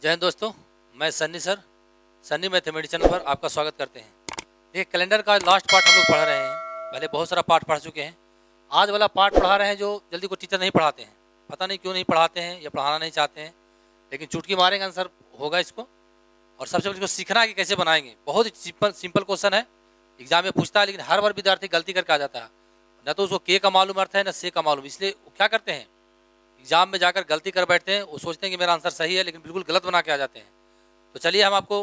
जय हिंद दोस्तों, मैं Sunny sir, Sunny mathematics channel पर आपका स्वागत करते हैं। ये कैलेंडर का लास्ट पार्ट हम लोग पढ़ रहे हैं। पहले बहुत सारा पार्ट पढ़ चुके हैं। आज वाला पार्ट पढ़ा रहे हैं जो जल्दी को टीचर नहीं पढ़ाते हैं। पता नहीं क्यों नहीं पढ़ाते हैं या पढ़ाना नहीं चाहते हैं, लेकिन चुटकी मारेंगे आंसर होगा इसको। और सबसे पहले इसको सीखना है कि कैसे बनाएंगे। बहुत ही सिंपल क्वेश्चन है, एग्जाम में पूछता है, लेकिन हर बार विद्यार्थी गलती करके आ जाता है। न तो उसको के का मालूम अर्थ है, न से का मालूम। इसलिए वो क्या करते हैं, एग्जाम में जाकर गलती कर बैठते हैं। वो सोचते हैं कि मेरा आंसर सही है, लेकिन बिल्कुल गलत बना के आ जाते हैं। तो चलिए हम आपको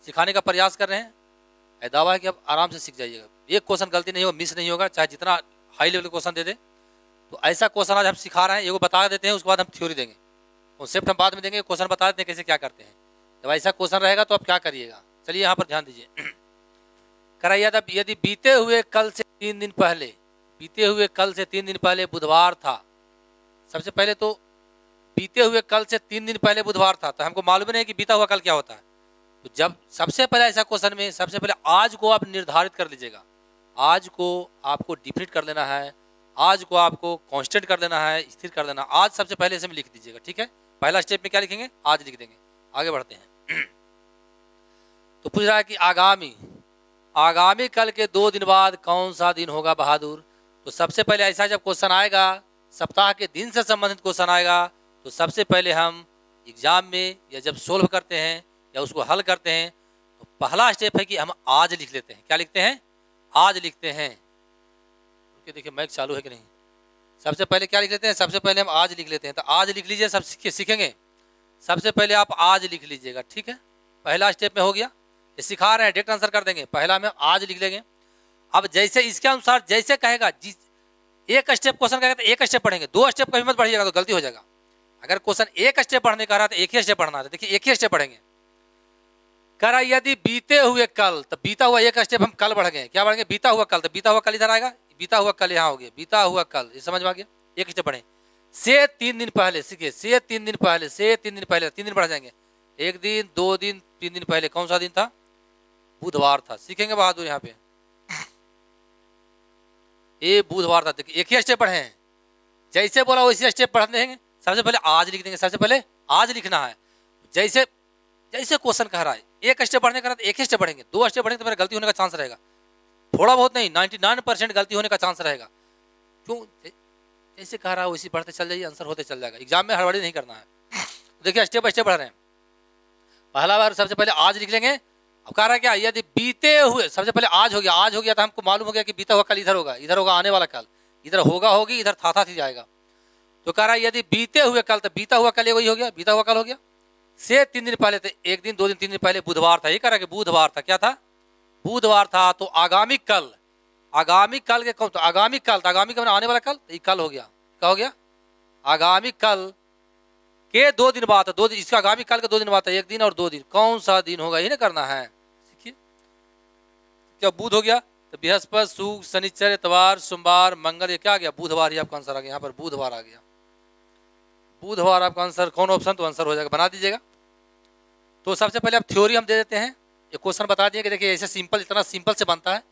सिखाने का प्रयास कर रहे हैं। दावा है कि आप आराम से सीख जाइएगा। एक क्वेश्चन गलती नहीं होगा, मिस नहीं होगा, चाहे जितना हाई लेवल क्वेश्चन दे दे। तो ऐसा क्वेश्चन आज हम सिखा रहे हैं, ये बता देते हैं, उसके बाद हम थ्योरी देंगे। कॉन्सेप्ट हम बाद में देंगे, क्वेश्चन बता देते हैं कैसे क्या करते हैं। जब ऐसा क्वेश्चन रहेगा तो आप क्या करिएगा, चलिए यहाँ पर ध्यान दीजिए। कराइए, यदि बीते हुए कल से 3 दिन पहले, बीते हुए कल से 3 दिन पहले बुधवार था। सबसे पहले तो बीते हुए कल से 3 दिन पहले बुधवार था, तो हमको मालूम नहीं कि बीता हुआ कल क्या होता है। तो जब सबसे पहले ऐसा क्वेश्चन में सबसे पहले आज को आप निर्धारित कर लीजिएगा। आज को आपको डिफिनिट कर लेना है, आज को आपको कांस्टेंट कर देना है, स्थिर कर देना। आज सबसे पहले इसे में लिख दीजिएगा, ठीक है। पहला स्टेप में क्या लिखेंगे, आज लिख देंगे। आगे बढ़ते हैं। तो पूछ रहा है कि आगामी कल के 2 दिन बाद कौन सा दिन होगा बहादुर। तो सबसे पहले ऐसा जब क्वेश्चन आएगा, सप्ताह के दिन से संबंधित क्वेश्चन आएगा, तो सबसे पहले हम एग्जाम में या जब सोल्व करते हैं या उसको हल करते हैं, तो पहला स्टेप है कि हम आज लिख लेते हैं। क्या लिखते हैं, आज लिखते हैं। देखिए माइक चालू है कि नहीं। सबसे पहले क्या लिख लेते हैं, सबसे पहले हम आज लिख लेते हैं। तो आज लिख लीजिए, सब सीखेंगे। सबसे पहले आप आज लिख लीजिएगा, ठीक है। पहला स्टेप में हो गया। ये सिखा रहे हैं, डायरेक्ट आंसर कर देंगे। पहला में आज लिख लेंगे। अब जैसे इसके अनुसार जैसे कहेगा, जिस एक स्टेप क्वेश्चन कहेगा तो एक स्टेप पढ़ेंगे, 2 स्टेप कभी मत पढ़िएगा तो गलती हो जाएगा। अगर क्वेश्चन एक स्टेप पढ़ने का रहा तो एक ही स्टेप पढ़ना है। देखिए एक ही स्टेप पढ़ेंगे। कह रहा यदि बीते हुए कल, तो बीता हुआ एक स्टेप हम कल बढ़ गए। क्या बढ़ेंगे, बीता हुआ कल। तो बीता हुआ कल इधर आएगा, बीता हुआ कल यहाँ हो गया, बीता हुआ कल। ये समझ में आ गया। एक स्टेप पढ़े। से 3 दिन पहले, सीखिए, से 3 दिन पहले, से 3 दिन पहले, 3 दिन बढ़ जाएंगे। 1 दिन, 2 दिन, 3 दिन पहले कौन सा दिन था, बुधवार था। सीखेंगे बहादुर यहाँ पे, ये बुधवार था। देखिए एक ही स्टेप पढ़े हैं, जैसे बोला वैसे स्टेप पढ़ते हैं। सबसे पहले आज लिख देंगे, सबसे पहले आज लिखना है। जैसे जैसे क्वेश्चन कह रहा है, एक स्टेप पढ़ने का तो एक ही स्टेप पढ़ेंगे। 2 स्टेप पढ़ेंगे तो मेरा गलती होने का चांस रहेगा। थोड़ा बहुत नहीं, 99% गलती होने का चांस रहेगा। क्यों, जैसे कह रहा है वैसे पढ़ते चल जाइए, आंसर होते चल जाएगा। एग्जाम में हड़बड़ी नहीं करना है। देखिए स्टेप बाय स्टेप पढ़ रहे हैं। पहला बार सबसे पहले आज लिख लेंगे। अब कह रहा है क्या, यदि बीते हुए, सबसे पहले आज हो गया। आज हो गया तो हमको मालूम हो गया कि बीता हुआ कल इधर होगा, इधर होगा आने वाला कल, इधर होगा होगी, इधर था थी जाएगा। तो कह रहा है यदि बीते हुए कल, तो बीता हुआ कल वही हो गया, बीता हुआ कल हो गया। से 3 दिन पहले, तो 1 दिन, 2 दिन, 3 दिन पहले बुधवार था। ये कह रहा है कि बुधवार था। क्या था, बुधवार था। तो आगामी कल, आगामी कल के कौन, तो आगामी कल, तो आगामी का आने वाला कल, तो ये कल हो गया। क्या हो गया, आगामी कल के 2 दिन बाद। 2 दिन, इसका आगामी कल के 2 दिन बाद था। 1 दिन और 2 दिन, कौन सा दिन होगा ये ना करना है। सीखिए, क्या बुध हो गया, तो बृहस्पति, शुक्र, शनिचर, इतवार, सोमवार, मंगल, ये क्या आ गया, बुधवार। ही आपका आंसर आ गया। यहाँ पर बुधवार आ गया, बुधवार आपका आंसर। कौन ऑप्शन, तो आंसर हो जाएगा, बना दीजिएगा। तो सबसे पहले आप थ्योरी हम दे देते हैं। ये क्वेश्चन बता दिए कि देखिए ऐसे सिंपल, इतना सिंपल से बनता है,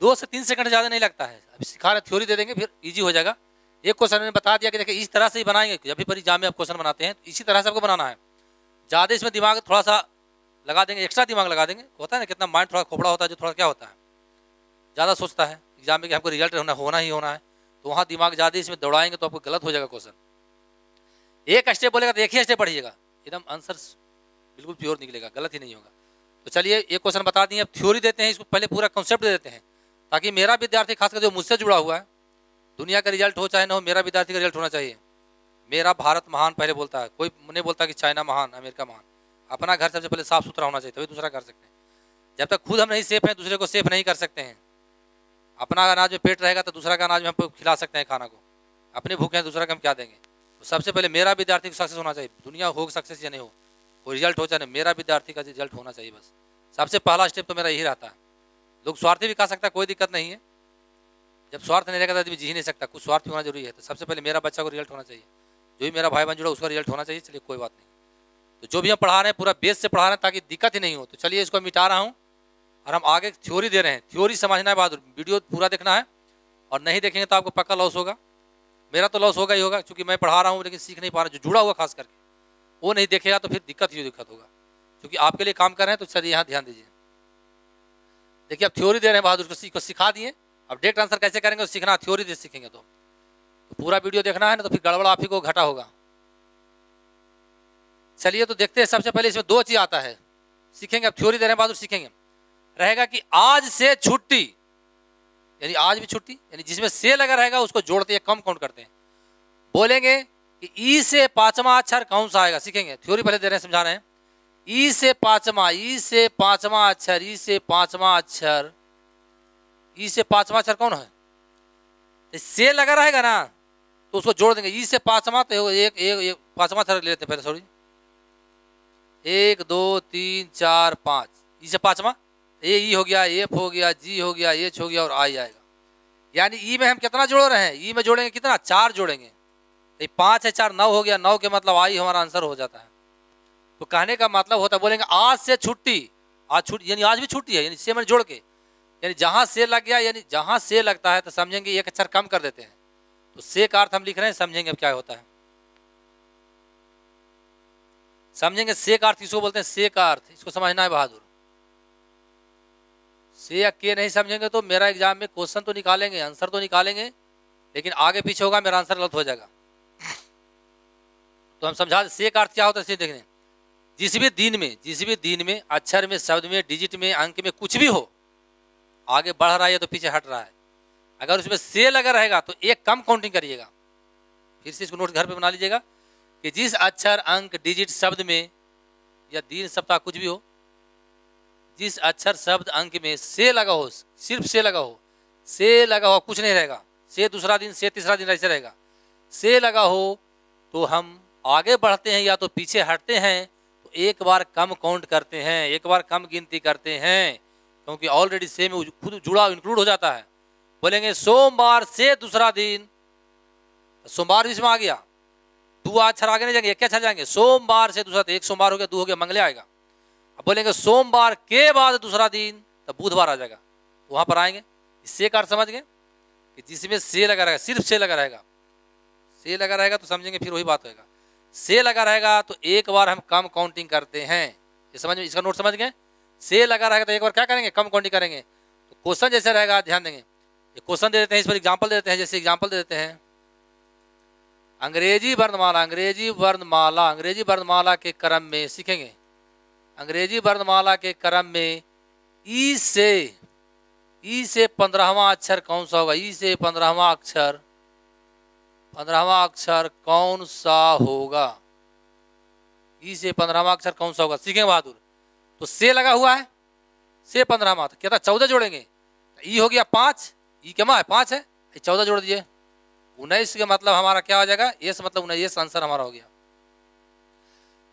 2 से 3 सेकंड ज़्यादा नहीं लगता है। अभी सिखा रहे, थ्योरी दे देंगे, फिर इजी हो जाएगा। एक क्वेश्चन मैंने बता दिया कि देखिए इस तरह से ही बनाएंगे। जब भी पर एग्जाम में आप क्वेश्चन बनाते हैं तो इसी तरह से आपको बनाना है। ज़्यादा इसमें दिमाग थोड़ा सा लगा देंगे, एक्स्ट्रा दिमाग लगा देंगे। होता है ना, कितना माइंड थोड़ा खोपड़ा होता है, जो थोड़ा क्या होता है, ज़्यादा सोचता है एग्जाम में कि हमको रिजल्ट होना ही होना है। तो वहाँ दिमाग ज़्यादा इसमें दौड़ाएंगे तो आपको गलत हो जाएगा क्वेश्चन। एक स्टेप बोलेगा तो एक ही स्टेप पढ़िएगा, एकदम आंसर बिल्कुल प्योर निकलेगा, गलत ही नहीं होगा। तो चलिए एक क्वेश्चन बता दिए, अब थ्योरी देते हैं। इसको पहले पूरा कॉन्सेप्ट दे देते हैं, ताकि मेरा विद्यार्थी खासकर जो मुझसे जुड़ा हुआ है, दुनिया का रिजल्ट हो चाहे ना हो, मेरा विद्यार्थी का रिजल्ट होना चाहिए। मेरा भारत महान पहले बोलता है, कोई नहीं बोलता कि चाइना महान, अमेरिका महान। अपना घर सबसे पहले साफ सुथरा होना चाहिए, तभी दूसरा कर सकते हैं। जब तक खुद हम नहीं सेफ हैं, दूसरे को सेफ नहीं कर सकते हैं। अपना अनाज में पेट रहेगा तो दूसरा का अनाज में हम खिला सकते हैं खाना को। अपने भूखे हैं, दूसरा का हम क्या देंगे। तो सबसे पहले मेरा विद्यार्थी सक्सेस होना चाहिए। दुनिया हो सक्सेस या नहीं हो, कोई रिजल्ट हो चाहे नहीं, मेरा विद्यार्थी का रिजल्ट होना चाहिए बस। सबसे पहला स्टेप तो मेरा यही रहता है। लोग स्वार्थी भी खा सकता है, कोई दिक्कत नहीं है। जब स्वार्थ नहीं रहेगा तो आदमी जी ही नहीं सकता, कुछ स्वार्थ होना जरूरी है। तो सबसे पहले मेरा बच्चा को रिजल्ट होना चाहिए, जो भी मेरा भाई बहन जुड़ा उसका रिजल्ट होना चाहिए। चलिए कोई बात नहीं। तो जो भी हम पढ़ा रहे हैं पूरा बेस से पढ़ा रहे हैं ताकि दिक्कत ही नहीं हो। तो चलिए इसको मिटा रहा हूँ और हम आगे थ्योरी दे रहे हैं। थ्योरी समझना है बहादुर, वीडियो पूरा देखना है, और नहीं देखेंगे तो आपको पक्का लॉस होगा। मेरा तो लॉस होगा ही होगा, क्योंकि मैं पढ़ा रहा हूँ लेकिन सीख नहीं पा रहा, जो जुड़ा हुआ खास करके। वो नहीं देखेगा तो फिर दिक्कत होगा। क्योंकि आपके लिए काम कर रहे हैं तो चलिए यहाँ ध्यान दीजिए। देखिए अब थ्योरी दे रहे हैं बहादुर को सिखा दिए, अब डायरेक्ट आंसर कैसे करेंगे सीखना, थ्योरी दे सीखेंगे तो पूरा वीडियो देखना है ना, तो फिर गड़बड़ आप ही को घटा होगा। चलिए तो देखते हैं। सबसे पहले इसमें दो चीज आता है, सीखेंगे। अब थ्योरी दे रहे हैं बहादुर, सीखेंगे। रहेगा कि आज से छुट्टी, यानी आज भी छुट्टी, यानी जिसमें से लगा रहेगा उसको जोड़ते हैं, कम काउंट करते हैं। बोलेंगे कि ई से पांचवा अक्षर कौन सा आएगा, सीखेंगे। थ्योरी पहले दे रहे हैं, समझा रहे हैं। ई से पांचवा अक्षर, ई से पांचवा अक्षर, ई से पांचवा अक्षर कौन है? से लगा रहेगा ना तो उसको जोड़ देंगे। ई से पांचवा तो एक पांचवा अक्षर ले लेते हैं पहले, सॉरी, 1 2 3 4 5, ई से पांचवा, ए ई हो गया, एफ हो गया, जी हो गया, एच हो गया और आई आएगा। यानी ई में हम कितना जोड़ रहे हैं? ई में जोड़ेंगे कितना? 4 जोड़ेंगे। 5 है 4, 9 हो गया। 9 के मतलब आई हमारा आंसर हो जाता है। तो कहने का मतलब होता है, बोलेंगे आज से छुट्टी, आज छुट्टी यानी आज भी छुट्टी है, यानी से मैंने जोड़ के, यानी जहां से लग गया, यानी जहां से लगता है तो समझेंगे एक अक्षर कम कर देते हैं। तो से का अर्थ हम लिख रहे हैं, समझेंगे अब क्या होता है, समझेंगे। से का अर्थ किसको बोलते हैं? से का अर्थ इसको समझना है बहादुर। से या के नहीं समझेंगे तो मेरा एग्जाम में क्वेश्चन तो निकालेंगे, आंसर तो निकालेंगे, लेकिन आगे पीछे होगा, मेरा आंसर गलत हो जाएगा। तो हम समझा से का अर्थ क्या होता है, देखने। जिस भी दिन में, अक्षर में, शब्द में, डिजिट में, अंक में कुछ भी हो, आगे बढ़ रहा है तो पीछे हट रहा है, अगर उसमें से लगा रहेगा तो एक कम काउंटिंग करिएगा। फिर से इसको नोट घर पे बना लीजिएगा कि जिस अक्षर, अंक, डिजिट, शब्द में या दिन, सप्ताह कुछ भी हो, जिस अक्षर, शब्द, अंक में से लगा हो, सिर्फ से लगा हो, से लगा हो, कुछ नहीं रहेगा, से दूसरा दिन, से तीसरा दिन ऐसे रहेगा, से लगा हो तो हम आगे बढ़ते हैं या तो पीछे हटते हैं, तो एक बार कम काउंट करते हैं, एक बार कम गिनती करते हैं, क्योंकि ऑलरेडी से में खुद जुड़ा इंक्लूड हो जाता है। बोलेंगे सोमवार से दूसरा दिन, सोमवार इसमें आ गया, दो अक्षर आगे नहीं जाएंगे, एक अक्षर जाएंगे। सोमवार से दूसरा, एक सोमवार हो गया, 2 हो गया, मंगले आएगा। अब बोलेंगे सोमवार के बाद दूसरा दिन, तब बुधवार आ जाएगा, तो वहां पर आएंगे। इससे का अर्थ समझ गए कि जिसमें से लगा रहेगा, सिर्फ से लगा रहेगा, से लगा रहेगा तो समझेंगे फिर वही बात होगा। से लगा रहेगा तो एक बार हम कम काउंटिंग करते हैं, ये समझ में, इसका नोट समझ गए। से लगा रहेगा तो एक बार क्या करेंगे? कम काउंटिंग करेंगे। तो क्वेश्चन जैसे रहेगा, ध्यान देंगे। ये क्वेश्चन दे देते हैं, इस पर एग्जाम्पल दे देते हैं। जैसे एग्जाम्पल दे देते हैं, अंग्रेजी वर्णमाला के क्रम में, सीखेंगे। अंग्रेजी वर्णमाला के क्रम में ई से 15वां अक्षर कौन सा होगा? ई से 15वां अक्षर कौन सा होगा? ई से 15वां अक्षर कौन सा होगा, सीखेंगे बहादुर। तो से लगा हुआ है, से 15वां, तो क्या था? 14 जोड़ेंगे। ई हो गया 5, ई क्या है? 5 है, 14 जोड़ दीजिए, 19 का मतलब हमारा क्या हो जाएगा? एस मतलब 19 आंसर हमारा हो गया।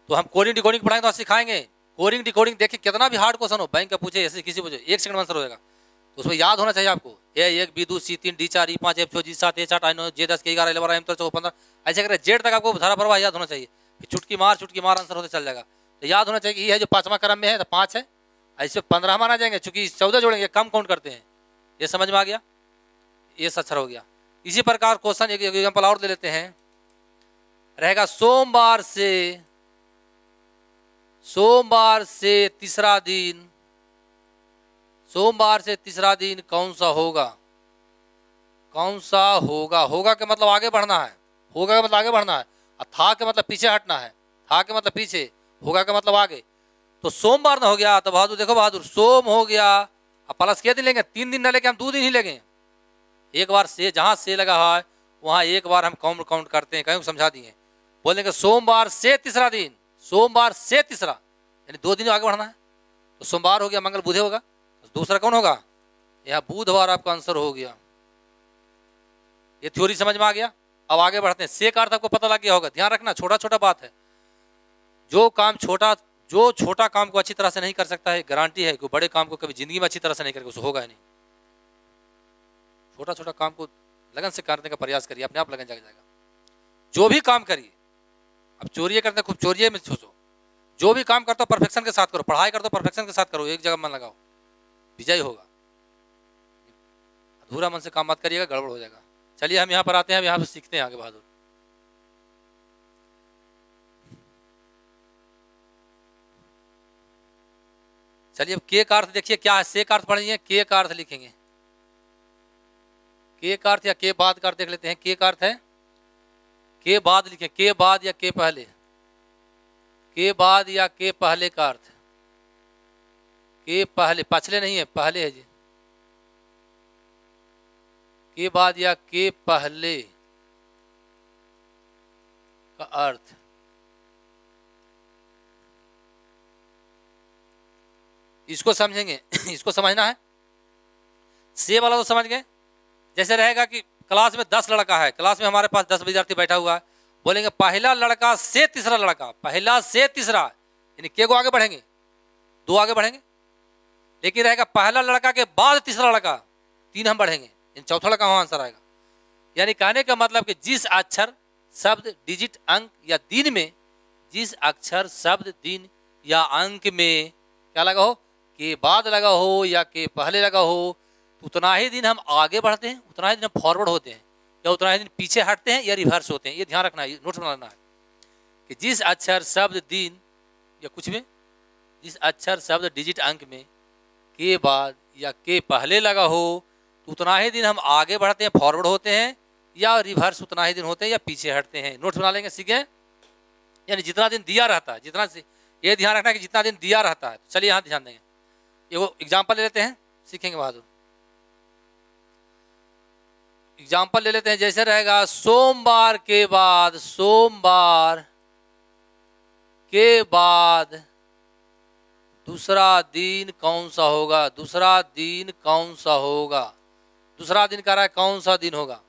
तो हम कोडिंग डिकोडिंग पढ़ाएंगे तो सिखाएंगे। कोडिंग डिकोडिंग देखिए, कितना भी हार्ड क्वेश्चन हो, बैंक का पूछे, ऐसे किसी पूछे, 1 सेकंड में आंसर हो जाएगा। तो उसमें याद होना चाहिए आपको, A1 B2 C3 D4 E5 F6 G7 A8 I9 J10 K11 11 M13 14 15, ऐसे करके जेड तक आपको धारा प्रवाह याद होना चाहिए। फिर चुटकी मार आंसर होते चल जाएगा। तो याद होना चाहिए कि ये है जो 5वां क्रम में है तो 5 है, ऐसे 15वां आ जाएंगे, चूंकि 14 जोड़ेंगे, कम काउंट करते हैं। ये समझ में आ गया, ये अक्षर हो गया। इसी प्रकार क्वेश्चन एक एग्जाम्पल और ले लेते हैं, रहेगा सोमवार से तीसरा दिन, सोमवार से तीसरा दिन कौन सा होगा? कौन सा होगा? होगा के मतलब आगे बढ़ना है, होगा का मतलब आगे बढ़ना है, और था के मतलब पीछे हटना है, था के मतलब पीछे, होगा का मतलब आगे। तो सोमवार ना हो गया तो बहादुर देखो, बहादुर सोम हो गया, अब प्लस के दिन लेंगे, 3 दिन ना लेके हम 2 दिन ही लेंगे। एक बार से, जहां से लगा है वहां एक बार हम काउंट करते हैं, कहीं समझा दिए। बोलेंगे सोमवार से तीसरा दिन, सोमवार से तीसरा, यानी 2 दिन आगे बढ़ना है। तो सोमवार हो गया, मंगल बुधे होगा, तो दूसरा कौन होगा? यहाँ बुधवार आपका आंसर हो गया। ये थ्योरी समझ में आ गया। अब आगे बढ़ते हैं। से का अर्थ आपको पता लग गया होगा। ध्यान रखना, छोटा छोटा बात है, जो छोटा काम को अच्छी तरह से नहीं कर सकता है, गारंटी है कि बड़े काम को कभी जिंदगी में अच्छी तरह से नहीं करेगा, उसको होगा ही नहीं। छोटा छोटा काम को लगन से करने का प्रयास करिए, अपने आप लगन जाग जाएगा। जो भी काम करिए, अब चोरी करते खूब चोरी में सोचो, जो भी काम करते हो परफेक्शन के साथ करो, पढ़ाई करते हो परफेक्शन के साथ करो, एक जगह मन लगाओ, विजय होगा। अधूरा मन से काम मत करिएगा, गड़बड़ हो जाएगा। चलिए हम यहाँ पर आते हैं, यहाँ पर सीखते हैं आगे बहादुर। चलिए अब के का अर्थ देखिए क्या है, से का अर्थ पढ़ेंगे, के का अर्थ लिखेंगे, के का अर्थ या के बाद का अर्थ देख लेते हैं। के का अर्थ है के बाद लिखें, के बाद या के पहले, के बाद या के पहले का अर्थ, के पहले, पछले नहीं है, पहले है जी, के बाद या के पहले का अर्थ। इसको समझेंगे इसको समझना है। से वाला तो समझ गए। जैसे रहेगा कि क्लास में 10 लड़का है, क्लास में हमारे पास 10 विद्यार्थी बैठा हुआ है, बोलेंगे पहला लड़का से तीसरा लड़का, पहला से तीसरा, यानी के को आगे बढ़ेंगे, 2 आगे बढ़ेंगे। लेकिन रहेगा पहला लड़का के बाद तीसरा लड़का, 3 हम बढ़ेंगे, इन चौथा लड़का वहां आंसर आएगा। यानी कहने का मतलब कि जिस अक्षर, शब्द, डिजिट, अंक या दिन में, जिस अक्षर, शब्द, दिन या अंक में क्या लगा हो, के बाद लगा हो या के पहले लगा हो, तो उतना ही दिन हम आगे बढ़ते हैं, उतना ही दिन हम फॉरवर्ड होते हैं, या उतना ही दिन पीछे हटते हैं या रिवर्स होते हैं। ये ध्यान रखना है, नोट बनाना है कि जिस अक्षर, शब्द, दिन या कुछ में, जिस अक्षर, शब्द, डिजिट, अंक में के बाद या के पहले लगा हो, तो उतना ही दिन हम आगे बढ़ते हैं, फॉरवर्ड होते हैं, या रिवर्स उतना ही दिन होते हैं या पीछे हटते हैं। नोट बना लेंगे, सीखे। यानी जितना दिन दिया रहता है, जितना से ये ध्यान रखना है कि जितना दिन दिया रहता है। चलिए यहाँ ध्यान देंगे, ये वो एग्जाम्पल ले लेते हैं, सीखेंगे बहादुर। एग्जाम्पल ले लेते हैं, जैसे रहेगा सोमवार के बाद, सोमवार के बाद दूसरा दिन कौन सा होगा, दूसरा दिन कौन सा होगा, दूसरा दिन कह रहा है कौन सा दिन होगा,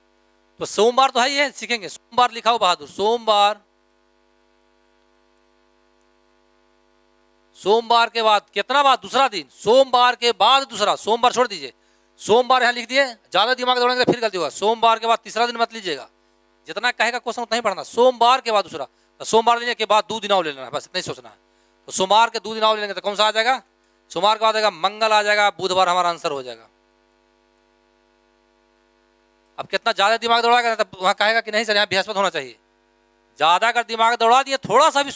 तो सोमवार तो है ही है, सीखेंगे। सोमवार लिखा हो बहादुर, सोमवार, सोमवार के बाद कितना बाद, दूसरा दिन, सोमवार के बाद दूसरा, सोमवार छोड़ दीजिए, सोमवार यहाँ लिख दिए, ज्यादा दिमाग दौड़ेंगे तो फिर गलती होगा। सोमवार के बाद तीसरा दिन मत लीजिएगा, जितना कहेगा क्वेश्चन उतना ही पढ़ना। सोमवार के बाद दूसरा, तो सोमवार लेने के बाद 2 दिन और ले लेना है, बस इतना ही सोचना है। तो सोमवार के 2 दिन और लेंगे तो कौन सा आ जाएगा, सोमवार के बाद आएगा मंगल, आ जाएगा बुधवार, हमारा आंसर हो जाएगा। अब कितना ज्यादा दिमाग दौड़ाएगा तो वहां कहेगा कि नहीं सर यहाँ बृहस्पति होना चाहिए। ज्यादा अगर दिमाग दौड़ा दिए, थोड़ा सा भी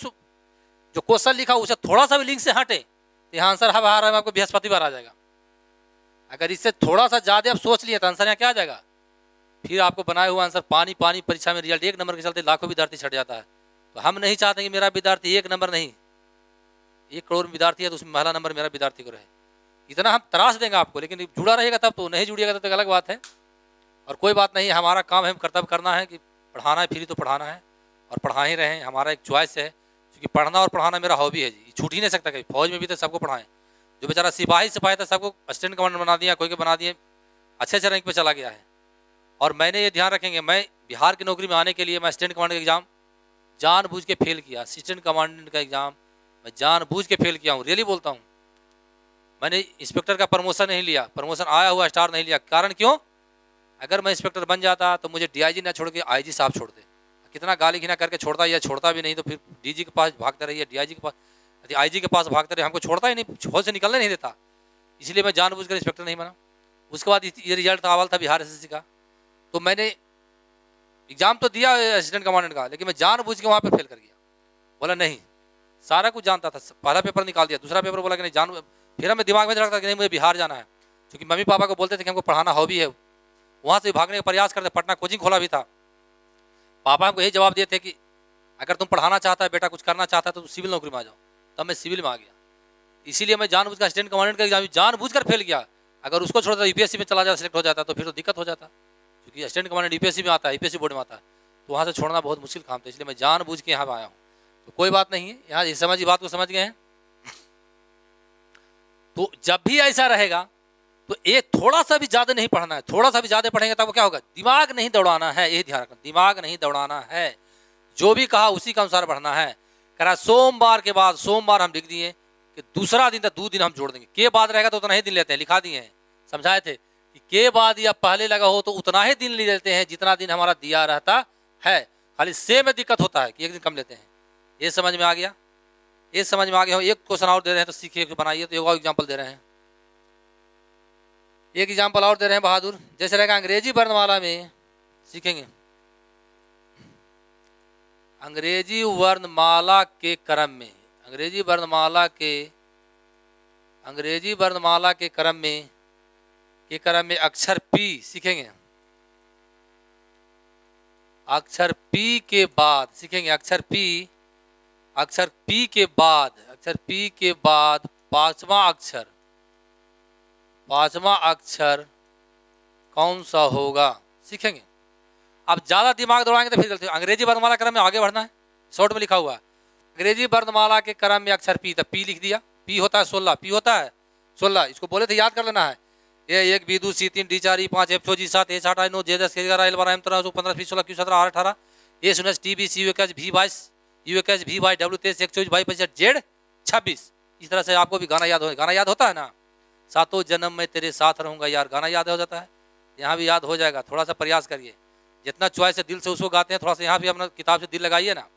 जो क्वेश्चन लिखा उसे थोड़ा सा भी लिंक से हटे, तो यहाँ आंसर हवा रहा है आपको बृहस्पतिवार आ जाएगा। अगर इससे थोड़ा सा ज्यादा आप सोच लिए तो आंसर यहाँ क्या आ जाएगा, फिर आपको बनाए हुआ आंसर पानी पानी, परीक्षा में रिजल्ट 1 नंबर के चलते लाखों विद्यार्थी छट जाता है। तो हम नहीं चाहते कि मेरा विद्यार्थी 1 नंबर नहीं, 1 करोड़ विद्यार्थी है तो उसमें पहला नंबर मेरा विद्यार्थी को रहे। इतना हम तराश देंगे आपको, लेकिन जुड़ा रहेगा तब तो, नहीं जुड़िएगा तो अलग बात है। और कोई बात नहीं, हमारा काम है, कर्तव्य करना है कि पढ़ाना है, फ्री तो पढ़ाना है और पढ़ा ही रहे हैं, हमारा एक चॉइस है। क्योंकि पढ़ना और पढ़ाना मेरा हॉबी है जी, छूट ही नहीं सकता कहीं। फौज में भी तो सबको पढ़ाएं, जो बेचारा सिपाही था सबको असिस्टेंट कमांडर बना दिया, कोई के बना दिए, अच्छे अच्छे रैंक पे चला गया है। और मैंने ये ध्यान रखेंगे, मैं बिहार की नौकरी में आने के लिए मैं असिस्टेंट कमांडर का एग्जाम जानबूझ के फेल किया, असिस्टेंट कमांडेंट का एग्जाम मैं जानबूझ के फेल किया हूँ, रियली बोलता हूँ। मैंने इंस्पेक्टर का प्रमोशन नहीं लिया, प्रमोशन आया हुआ स्टार नहीं लिया, कारण क्यों, अगर मैं इंस्पेक्टर बन जाता तो मुझे डीआईजी ना छोड़ के आईजी साहब छोड़ते। कितना गाली घिना करके छोड़ता, या छोड़ता भी नहीं तो फिर डीजी के पास भागता रही, डीआईजी के पास, आईजी के पास भागते रहे, हमको छोड़ता ही नहीं, फौज से निकलने नहीं देता। इसलिए मैं जानबूझकर इंस्पेक्टर नहीं बना। उसके बाद ये रिजल्ट अव्वल था बिहार एसएससी का, तो मैंने एग्जाम तो दिया असिस्टेंट कमांडेंट का, लेकिन मैं जानबूझ के वहाँ पर फेल कर गया। बोला नहीं, सारा कुछ जानता था, पहला पेपर निकाल दिया, दूसरा पेपर बोला कि नहीं जान, फिर हमें दिमाग में रखता कि नहीं मुझे बिहार जाना है, क्योंकि मम्मी पापा को बोलते थे कि हमको पढ़ाना हॉबी है। वहाँ से भागने का प्रयास करते, पटना कोचिंग खोला भी था। पापा हमको यही जवाब दिए थे कि अगर तुम पढ़ाना चाहता है बेटा, कुछ करना चाहता है तो तुम सिविल नौकरी में आ जाओ। तब मैं सिविल में आ गया, इसीलिए मैं जानबूझकर असिस्टेंट कमांडेंट का एग्जाम जानबूझकर फेल किया। अगर उसको छोड़ता यूपीएससी में चला जाता, सिलेक्ट हो जाता तो फिर तो दिक्कत हो जाता, क्योंकि असिस्टेंट कमांडेंट यूपीएससी में आता है, यूपीएससी बोर्ड में आता है, तो वहाँ से छोड़ना बहुत मुश्किल काम था। इसलिए मैं जानबूझ के यहाँ आया हूँ। तो कोई बात नहीं है, यहाँ समझ बात को समझ गए हैं। तो जब भी ऐसा रहेगा तो एक थोड़ा सा भी ज्यादा नहीं पढ़ना है, थोड़ा सा भी ज्यादा पढ़ेंगे तब क्या होगा, दिमाग नहीं दौड़ाना है, ये ध्यान रखना, दिमाग नहीं दौड़ाना है, जो भी कहा उसी के अनुसार बढ़ना है। कह रहा सोमवार के बाद, सोमवार हम लिख दिए कि दूसरा दिन, तो 2 दिन हम जोड़ देंगे, के बाद रहेगा तो उतना ही दिन लेते हैं, लिखा दिए हैं, समझाए थे कि के बाद या पहले लगा हो तो उतना ही दिन ले लेते हैं जितना दिन हमारा दिया रहता है। खाली से में दिक्कत होता है कि 1 दिन कम लेते हैं। ये समझ में आ गया, ये समझ में आ गया। एक क्वेश्चन और दे रहे हैं तो सीखिए, बनाइए। तो एक और एग्जाम्पल दे रहे हैं, एक एग्जाम्पल और दे रहे हैं बहादुर। जैसे रहेगा अंग्रेजी वर्णमाला में, सीखेंगे अंग्रेजी वर्णमाला के क्रम में, अंग्रेजी वर्णमाला के अंग्रेजी वर्णमाला के क्रम में अक्षर पी सीखेंगे। अक्षर पी के बाद सीखेंगे, अक्षर पी के बाद पांचवा अक्षर कौन सा होगा सीखेंगे। अब ज्यादा दिमाग दौड़ाएंगे तो फिर गलती। अंग्रेजी वर्णमाला क्रम में आगे बढ़ना है, शॉर्ट में लिखा हुआ है अंग्रेजी वर्णमाला के क्रम में अक्षर पी, तब पी लिख दिया। पी होता है 16, पी होता है 16, इसको बोले थे याद कर लेना है। ए 1 B2 C3 D4 E5 F6 G7 H8 I9 J10 K11 L12 M13 15 20 16 Q17 R18 A19 TB CUKH V22 UKH VY W23 124 22 Z 26। इस तरह से आपको भी गाना याद हो, गाना याद होता है ना, सातों जन्म में तेरे साथ रहूंगा यार, गाना याद हो जाता है, यहाँ भी याद हो जाएगा। थोड़ा सा प्रयास करिए, जितना चॉइस है दिल से उसको गाते हैं, थोड़ा सा यहाँ भी अपना किताब से दिल लगाइए ना।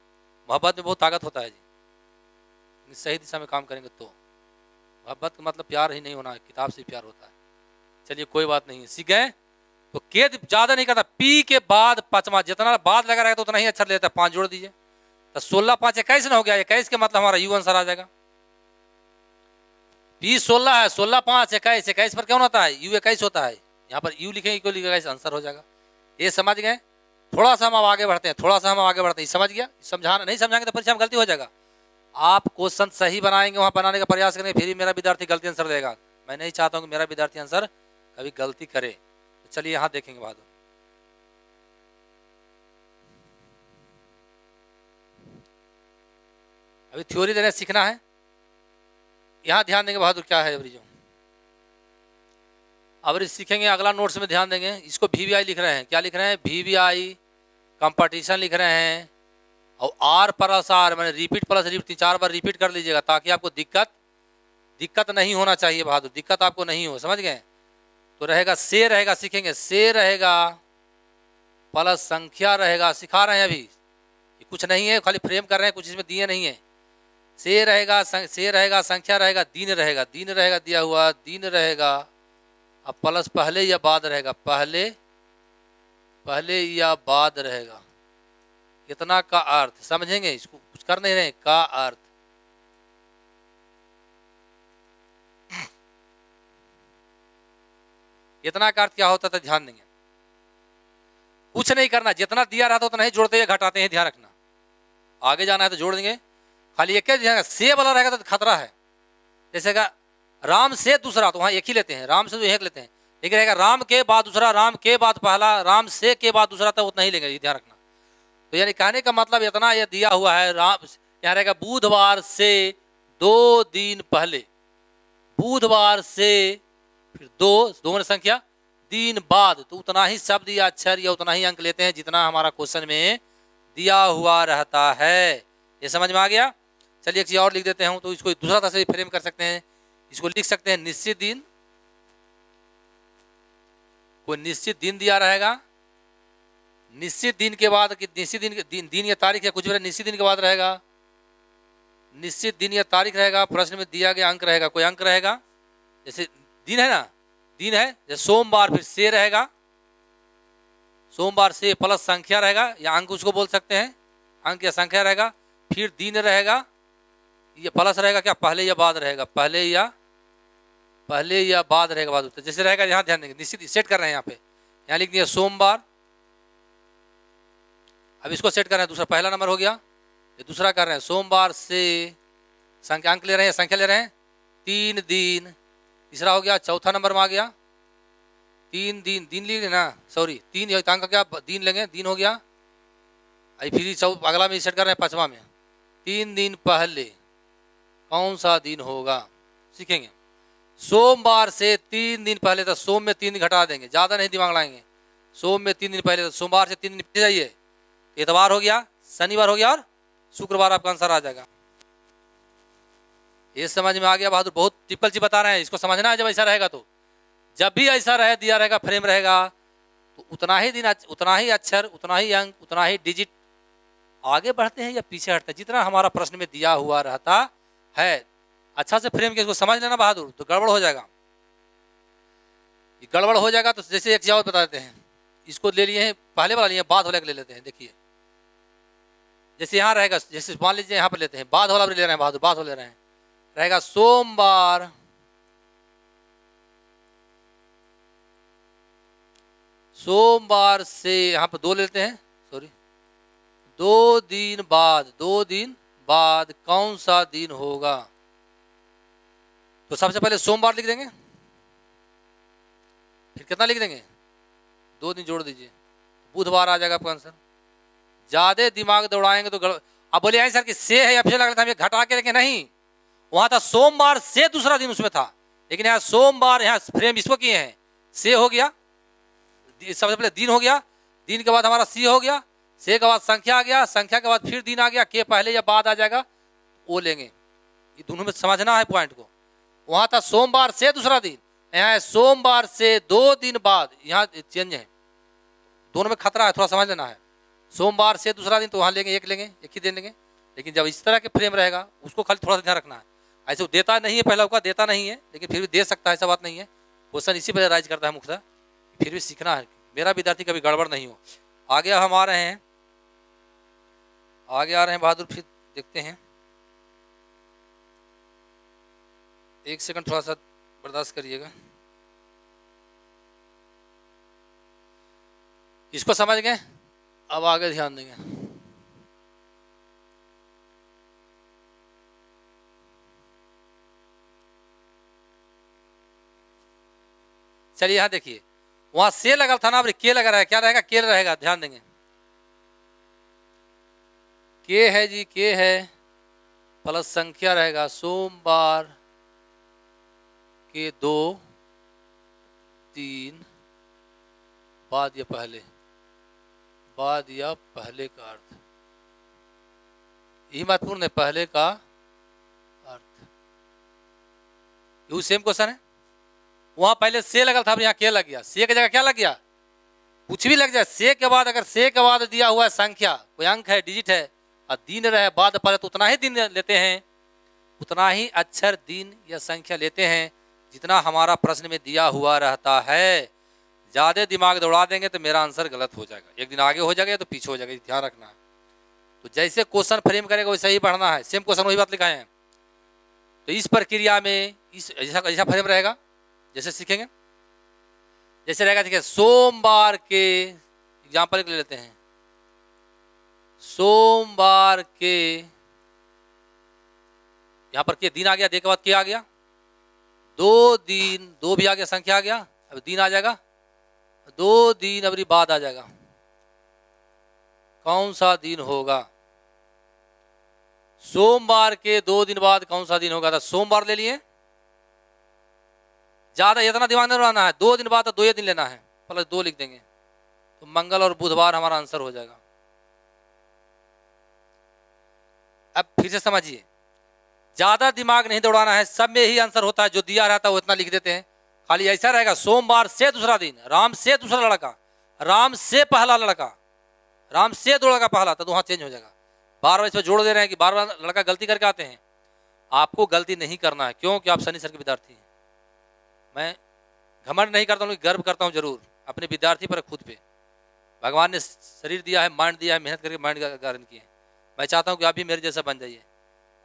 मोहब्बत में बहुत ताकत होता है जी, सही दिशा में काम करेंगे तो। मोहब्बत का मतलब प्यार ही नहीं होना है, किताब से प्यार होता है। चलिए कोई बात नहीं, सीख गए तो के ज्यादा नहीं करता। पी के बाद पांचवा, जितना बाद लगा रहेगा तो उतना ही अच्छा लेता है। 5 जोड़ दीजिए तो 16 5 21 ना हो गया। 21 के मतलब हमारा यू आंसर आ जाएगा। पी 16 है, 16 5 21, 21 पर कौन होता है यू 21 होता है। यहाँ पर यू लिखेंगे क्यों लिखेगा, आंसर हो जाएगा। ये समझ गए। थोड़ा सा हम आगे बढ़ते हैं, समझ गया। समझाना नहीं समझाएंगे तो परीक्षा में गलती हो जाएगा। आप क्वेश्चन सही बनाएंगे, वहां बनाने का प्रयास करेंगे, फिर ही मेरा विद्यार्थी गलती आंसर देगा। मैं नहीं चाहता हूं कि मेरा विद्यार्थी आंसर कभी गलती करे। तो चलिए यहां देखेंगे बहादुर, अभी थ्योरी देने सीखना है। यहां ध्यान देंगे बहादुर, क्या है अवरी, अवरी सीखेंगे अगला नोट्स में ध्यान देंगे। इसको VVI लिख रहे हैं, क्या लिख रहे हैं, VVI कंपटीशन लिख रहे हैं। और R प्लस R मैंने रिपीट प्लस रिपीट 3-4 बार रिपीट कर लीजिएगा, ताकि आपको दिक्कत नहीं होना चाहिए बहादुर, दिक्कत आपको नहीं हो, समझ गए। तो रहेगा से रहेगा, सीखेंगे से रहेगा प्लस संख्या रहेगा, सिखा रहे हैं अभी, कुछ नहीं है, खाली फ्रेम कर रहे हैं, कुछ इसमें दिए नहीं है। से रहेगा संख्या रहेगा, दिन रहेगा दिया हुआ, दिन रहेगा। अब प्लस पहले या बाद रहेगा, पहले या बाद रहेगा। इतना का अर्थ समझेंगे, इसको कुछ कर नहीं रहे, का अर्थ इतना का अर्थ क्या होता था, ध्यान देंगे। कुछ नहीं करना, जितना दिया रहता उतना ही जोड़ते या घटाते हैं, ध्यान रखना। आगे जाना है तो जोड़ देंगे, खाली एक ही से वाला रहेगा तो खतरा है। जैसे का राम से दूसरा, तो वहां एक ही लेते हैं, राम से तो एक लेते हैं, लेकिन रहेगा राम के बाद दूसरा, राम के बाद पहला, राम से के बाद दूसरा, तो उतना ही लेंगे, ध्यान रखना। तो यानी कहने का मतलब इतना ये दिया हुआ है, राम यहाँ रहेगा बुधवार से 2 दिन पहले, बुधवार से फिर 2 में संख्या, दिन बाद, तो उतना ही शब्द या अक्षर या उतना ही अंक लेते हैं जितना हमारा क्वेश्चन में दिया हुआ रहता है। ये समझ में आ गया। चलिए एक चीज और लिख देते हैं, तो इसको दूसरा तरह से फ्रेम कर सकते हैं। इसको लिख सकते हैं निश्चित दिन, कोई निश्चित दिन दिया रहेगा, निश्चित दिन के बाद निश्चित दिन या तारीख या कुछ भी निश्चित दिन के बाद रहेगा, निश्चित दिन या तारीख रहेगा, प्रश्न में दिया गया अंक रहेगा, कोई अंक रहेगा, जैसे दिन है ना, दिन है जैसे सोमवार, फिर से रहेगा, सोमवार से प्लस संख्या रहेगा या अंक उसको बोल सकते हैं, अंक या संख्या रहेगा, फिर दिन रहेगा, ये प्लस रहेगा, क्या पहले या बाद रहेगा, पहले या बाद रहेगा, बाद तो जैसे रहेगा, यहाँ ध्यान देंगे, निश्चित सेट कर रहे हैं यहाँ पे, यहाँ लिख दिया सोमवार। अब इसको सेट कर रहे हैं, दूसरा पहला नंबर हो गया, ये दूसरा कर रहे हैं, सोमवार से संख्या अंक ले रहे हैं, संख्या ले रहे हैं 3 दिन, तीसरा हो गया, चौथा नंबर में आ गया 3 दिन, दिन लीजिए ना, सॉरी 3 अंक का क्या दिन लेंगे, दिन हो गया। फिर अगला में सेट कर रहे हैं, पांचवा में 3 दिन पहले कौन सा दिन होगा, सीखेंगे। सोमवार से 3 दिन पहले, तो सोम में 3 दिन घटा देंगे, ज्यादा नहीं दिमाग लाएंगे। सोम में 3 दिन पहले, तो सोमवार से 3 दिन पीछे जाइए, इतवार हो गया, शनिवार हो गया और शुक्रवार आपका आंसर आ जाएगा। ये समझ में आ गया बहादुर, बहुत टिपिकल चीज बता रहे हैं, इसको समझना है। जब ऐसा रहेगा तो, जब भी ऐसा रहे दिया रहेगा, फ्रेम रहेगा, तो उतना ही दिन, उतना ही अक्षर, उतना ही अंक, उतना ही डिजिट आगे बढ़ते हैं या पीछे हटते हैं, जितना हमारा प्रश्न में दिया हुआ रहता है। अच्छा से फ्रेम के इसको समझ लेना बहादुर, तो गड़बड़ हो जाएगा, गड़बड़ हो जाएगा। तो जैसे एक चीज और बता देते हैं, इसको ले लिए हैं, पहले वाला लिए बाद वाला ले लेते हैं। देखिए जैसे यहाँ रहेगा, जैसे मान लीजिए यहाँ पर लेते हैं, बाद वाला ले रहे हैं बहादुर, बाद वाला ले रहे हैं, रहेगा सोमवार सोमवार से, यहाँ पर 2 लेते हैं, सॉरी, 2 दिन बाद कौन सा दिन होगा? तो सबसे पहले सोमवार लिख देंगे, फिर कितना लिख देंगे, 2 दिन जोड़ दीजिए, बुधवार आ जाएगा आपका आंसर। ज्यादा दिमाग दौड़ाएंगे तो अब बोले हैं सर कि से है या फिर लग रहा था हमें घटा के रखें, नहीं, वहां था सोमवार से दूसरा दिन उसमें था, लेकिन यहाँ सोमवार, यहाँ फ्रेम इसको किए हैं, से हो गया, सबसे पहले दिन हो गया, दिन के बाद हमारा सी हो गया, से के बाद संख्या आ गया, संख्या के बाद फिर दिन आ गया, के पहले या बाद आ जाएगा, वो लेंगे। ये दोनों में समझना है पॉइंट को। वहां था सोमवार से दूसरा दिन, यहाँ है सोमवार से 2 दिन बाद, यहाँ चेंज है, दोनों में खतरा है, थोड़ा समझ लेना है। सोमवार से दूसरा दिन तो वहां लेंगे, एक ही दिन लेंगे, लेकिन जब इस तरह के फ्रेम रहेगा उसको खाली थोड़ा सा ध्यान रखना है। ऐसे वो देता नहीं है, पहला का देता नहीं है, लेकिन फिर भी दे सकता है, ऐसा बात नहीं है। क्वेश्चन इसी पर राइज करता है मुख्यतः, फिर भी सीखना है, मेरा विद्यार्थी कभी गड़बड़ नहीं हो। आगे हम आ रहे हैं, बहादुर, फिर देखते हैं, 1 सेकंड थोड़ा सा बर्दाश्त करिएगा। इसको समझ गए, अब आगे ध्यान देंगे। चलिए यहाँ देखिए, वहां से लगा था ना, अब के लगा रहा है, क्या रहेगा, के रहेगा, ध्यान देंगे, के है जी, के है प्लस संख्या रहेगा, सोमवार के 2 दिन बाद या पहले, बाद या पहले का अर्थ, यही महत्वपूर्ण है, पहले का अर्थ, यू सेम क्वेश्चन है। वहां पहले से लगा था, अब यहाँ के लग गया, से की जगह क्या लग गया, कुछ भी लग जाए, से के बाद, अगर से के बाद दिया हुआ है संख्या, कोई अंक है, डिजिट है, और दिन रहे बाद पहले, तो उतना ही दिन लेते हैं, उतना ही अक्षर, दिन या संख्या लेते हैं जितना हमारा प्रश्न में दिया हुआ रहता है। ज्यादा दिमाग दौड़ा देंगे तो मेरा आंसर गलत हो जाएगा, एक दिन आगे हो जाएगा तो पीछे हो जाएगा, ध्यान रखना है। तो जैसे क्वेश्चन फ्रेम करेगा वैसे ही पढ़ना है, सेम क्वेश्चन वही बात लिखा है। तो इस प्रक्रिया में इस ऐसा फ्रेम रहेगा, जैसे सीखेंगे, जैसे रहेगा, देखिए, सोमवार के एग्जाम्पल ले लेते हैं, सोमवार के, यहां पर के दिन आ गया, दे के बाद के आ गया, 2 दिन, 2 भी आ गया, संख्या आ गया, अब दिन आ जाएगा, 2 दिन अबरी बाद आ जाएगा, कौन सा दिन होगा, सोमवार के 2 दिन बाद कौन सा दिन होगा, तो सोमवार ले लिए, ज्यादा इतना दिमाग नहीं लगाना है, 2 दिन बाद तो 2 दिन लेना है, प्लस 2 लिख देंगे, तो मंगल और बुधवार हमारा आंसर हो जाएगा। अब फिर से समझिए, ज्यादा दिमाग नहीं दौड़ाना है, सब में ही आंसर होता है, जो दिया रहता है वो इतना लिख देते हैं। खाली ऐसा रहेगा, सोमवार से दूसरा दिन, राम से दूसरा लड़का, राम से पहला लड़का, राम से 2 लड़का पहला, तो वहां चेंज हो जाएगा। बार बार इसमें जोड़ दे रहे हैं कि बार बार लड़का गलती करके आते हैं, आपको गलती नहीं करना है, क्योंकि आप शनि सर के विद्यार्थी हैं। मैं घमंड नहीं करता हूँ, गर्व करता हूँ जरूर अपने विद्यार्थी पर, खुद पे। भगवान ने शरीर दिया है, माइंड दिया है, मेहनत करके माइंड का कारण किए हैं। मैं चाहता हूँ कि आप भी मेरे जैसा बन जाइए,